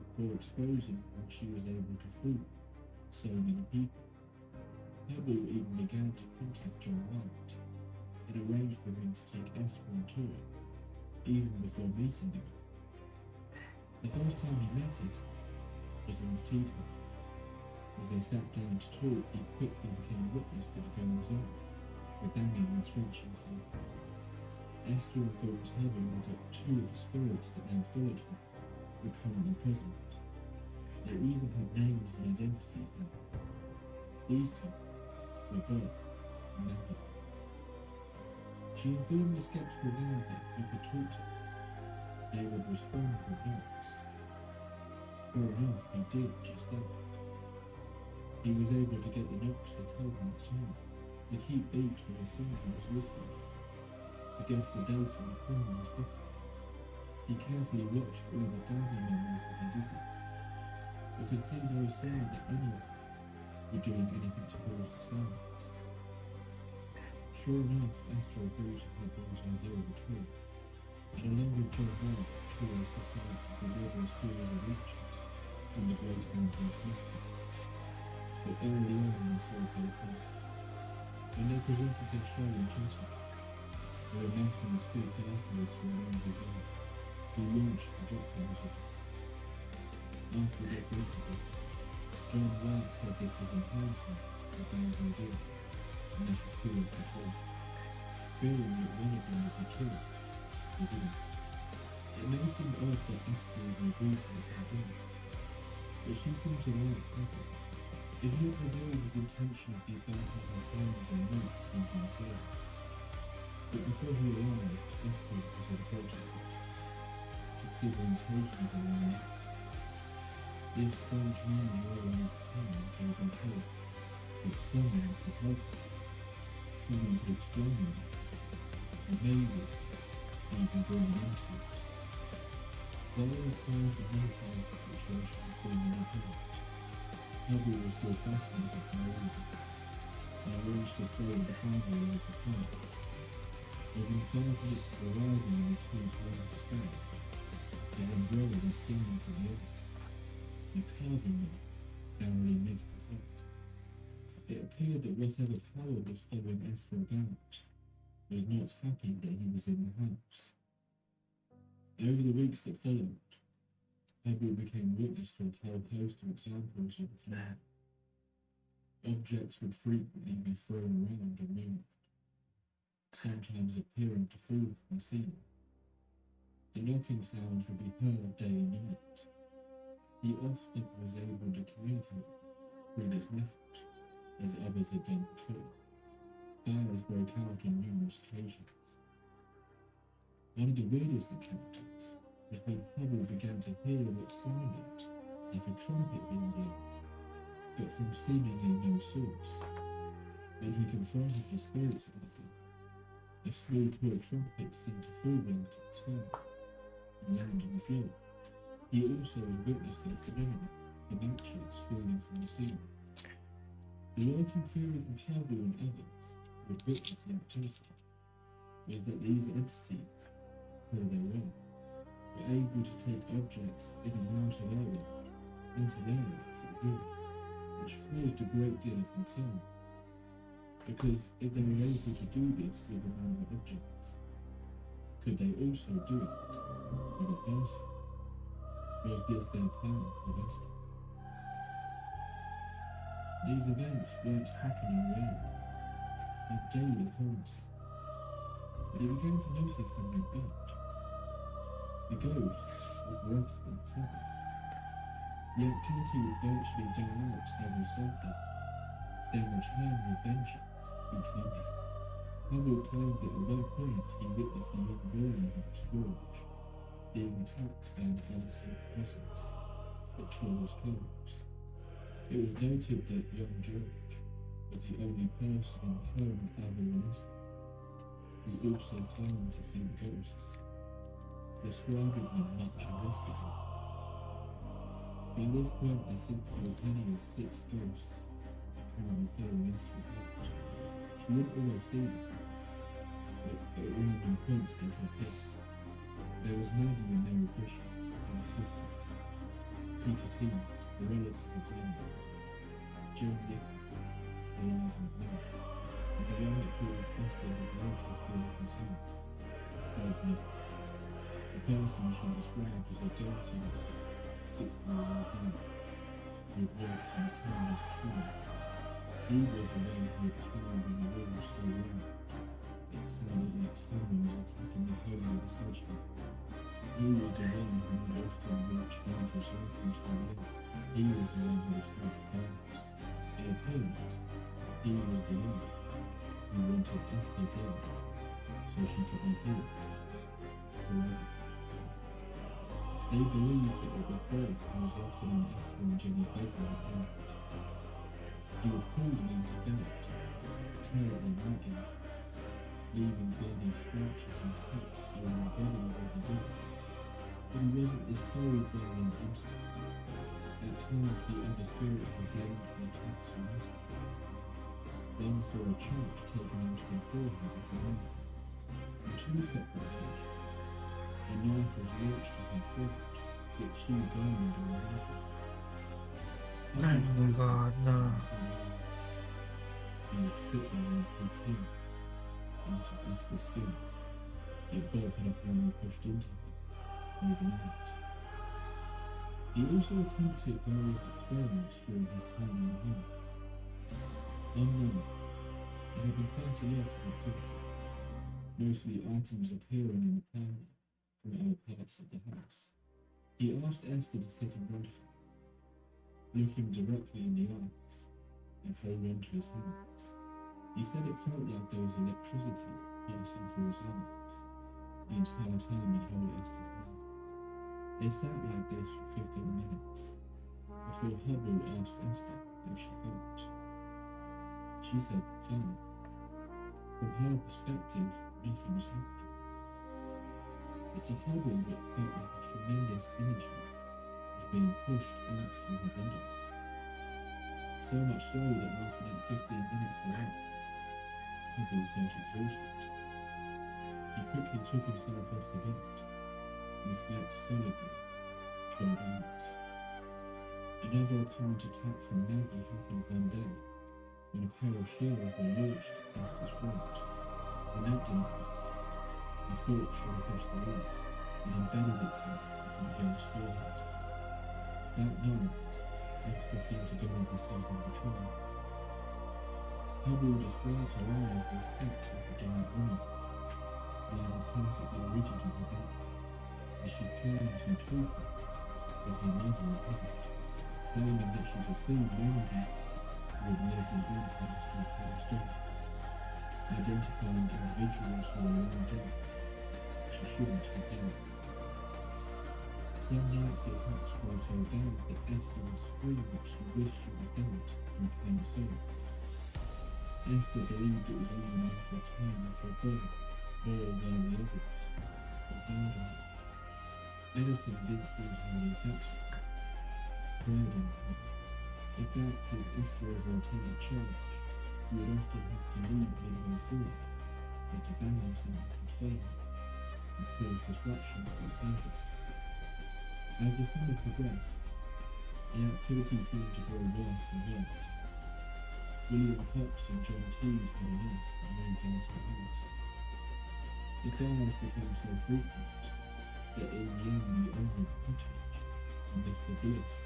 before exposing how she was able to fool so many people. Hubble even began to contact John White and arranged for him to take Esther on tour, even before meeting him. The first time he met it was in his tea time. As they sat down to talk, he quickly became witness to the goings on, the banging and stretching sounds. Esther informs Hubble that two of the spirits that now followed him were currently present. They even had names and identities now. These two were Bob and Maggie. She informed the skeptical man that he could talk to them. They would respond with knocks. Sure enough, he did just that. He was able to get the knocks to tell him the time, to keep beat with the song he was whistling, to guess the dates on the criminal's pocket. He carefully watched all the family members as he did this, but could see no sign that any of them were doing anything to cause the silence. Sure enough, Esther agreed to her brother's idea of a tree, and along with John White, Troy set out to deliver a series of lectures on the Great Empire's mystery. But early on they saw their path. When they presented their show in Chelsea, they were massing the streets and afterwards were around the world, who launched the Jackson Music. After this incident, John White said this was in hindsight a bad idea, and they should kill off the crew. Fearing that one of them would be killed, they didn't. It may seem odd that Esther would agree to this idea, but she seemed to like Pepper. If not revealed his intention of the abandonment of her plans and notes seemed unclear. But before he arrived, Esther was at a project, considering taking her own life. This strange man realized town goes unheard, but someone could help him. Someone could explain this, and maybe even bring him into it. While his plan to monetize the situation soon appeared, Hubble was still fascinated by all this, and arranged to stay with the family of the son. Within 5 minutes of arriving in the team's home to stay, his umbrella was flung from the other. The carving man narrowly missed his head. It appeared that whatever power was following Esther about was not happy that he was in the house. Over the weeks that followed, Hubble became witness to a whole host of examples of the phenomenon. Objects would frequently be thrown around and moved, sometimes appearing to fall from the ceiling. The knocking sounds would be heard day and night. He often was able to communicate through this method, as others had done before. Fires broke out on numerous occasions. One of the weirdest encounters was when Hubble began to hear what sounded like a trumpet being blown, but from seemingly no source. When he confronted the spirits of Hubble, a small poor trumpet seemed to fall into the sky and land on the floor. He also was witness to the phenomenon of matches falling from the ceiling. The working theory from Hubble and others who had witnessed the activity was that these entities, so they were able to take objects in and out of area into areas at will, which caused a great deal of concern. Because if they were able to do this with inanimate objects, could they also do it with a person? Was this their plan for Esther? These events weren't happening rarely, but daily occurrences. But he began to notice something odd. The ghosts would rest on Sabbath. The activity would virtually die out every Sunday, then return with vengeance each Monday. Hubble claimed that at one point he witnessed the young boy in his forge being attacked by an unseen presence that tore his clothes. It was noted that young George was the only person in the home of Abel and Esther who also claimed to see ghosts, describing them much investigated. By this point, there seemed to be as many as 6 ghosts apparently following Esther about. She wouldn't always see them, but at random points they could appear. There was Maggie and Mary Fisher, and her sisters, Peter T, a relative of Lynn, Joan Nichols, Eliza McMillan, and the one that proved Esther had relatives were concerned, Bob Nick, the person she described as a dirty, 60-year-old man who had worked in a town as a shrine. He was the one who had climbed on the wall so loud it sounded like someone was attacking the home with a sledgehammer. He was the one who would often watch dangerous items from in. He was the one who was starting fires. In appearance, he was the one who wanted Esther dead so she could be his forever. They believed that it was Bob who was often in Esther and Jenny's bedroom at night. He would pull them into bed, tear at their nightgowns, leaving bloody scratches and cuts all their bodies as he did it. But he wasn't the sole violent entity. At times the other spirits were blamed for attacks on Esther. One saw a chunk taken into her forehead at the moment. On 2 separate occasions, a knife was launched at her throat, yet she burned on the head. Oh my God, no. He would sit there and pull pins into Esther's skin, yet Bob had apparently pushed into her overnight. He also attempted various experiments during his time in the home. One night, there had been quite a lot of activity, mostly items appearing in the parlour from other parts of the house. He asked Esther to sit in front of him, look him directly in the eyes, and hold on to his hands. He said it felt like there was electricity piercing through his eyes the entire time he held Esther's hand. They sat like this for 15 minutes, before Hubble asked Esther how she felt. She said, fine. From her perspective, nothing was happening. It's a Hubble that felt like a tremendous energy was being pushed out from her body. So much so that after that 15 minutes were up, Hubble felt exhausted. He quickly took himself off the bed and slept solidly 12 hours. Another apparent attack from Maggie happened one day when a pair of shells were launched at Esther's front. When that didn't work, the thought shot across the room and embedded itself into the girl's forehead. That night, Esther seemed to go into several trials. Hubble described her eyes as set like a giant woman, lying perfectly rigid on her back, as she climbed and talked with her mother and Papa, claiming that she could see many people who had lived in all parts of the past day, identifying individuals who were long dead, she shouldn't have done. Some nights the attacks were so bad that Esther would scream that she wished she were dead from pain sores. Esther believed it was only a matter of time for her brother, or one of the others, would murder her. Medicine didn't seem to have any effect on her. Murder her. In fact, if Esther ever attended church, he would often have to leave midway through, or to bang himself and fail, and cause disruptions to the service. As the summer progressed, the activity seemed to grow worse and worse. William Cox and John Teed had enough and moved out of the house. The fires became so frequent that in the end the owner of the cottage, Mr. Bliss,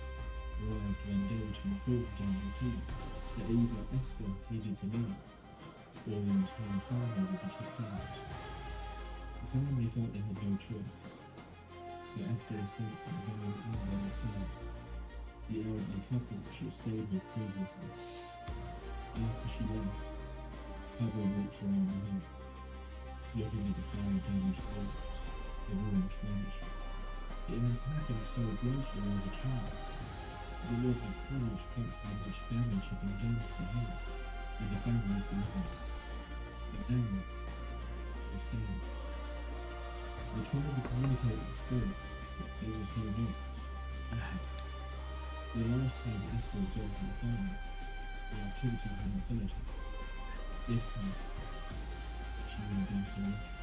arrived one day to inform John Teed that either Esther needed to leave or the entire family would be kicked out. The family felt they had no choice, but after a sense of very unwell family, the elderly couple she had stayed with previously. After she left, Hubble walked around the home, looking at the fire-damaged walls, the ruined furniture. It had happened so brutally as a child The Lord had courage thanks to how much damage had been done to the home and the family's belongings. But now, she says, they tried to communicate with the spirits, but there was no noise. The last time Esther was over the farm, the activity hadn't followed her. This time, she wouldn't be so lucky.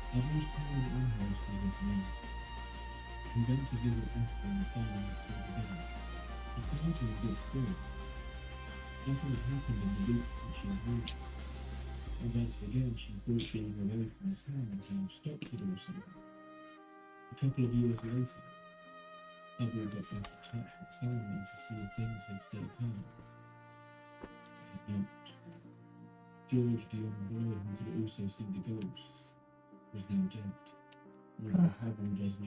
Others came in house for this meal. He went to visit Esther on the farm and saw the together. He found her in good spirits. Nothing had happened in the weeks that she had moved. And once again she thought being away from his hands and stopped it all somehow. A couple of years later, Bubble got back in touch with family to see if things had stayed calm. They had not. George, the young boy who could also see the ghosts, was now dead. River Havel doesn't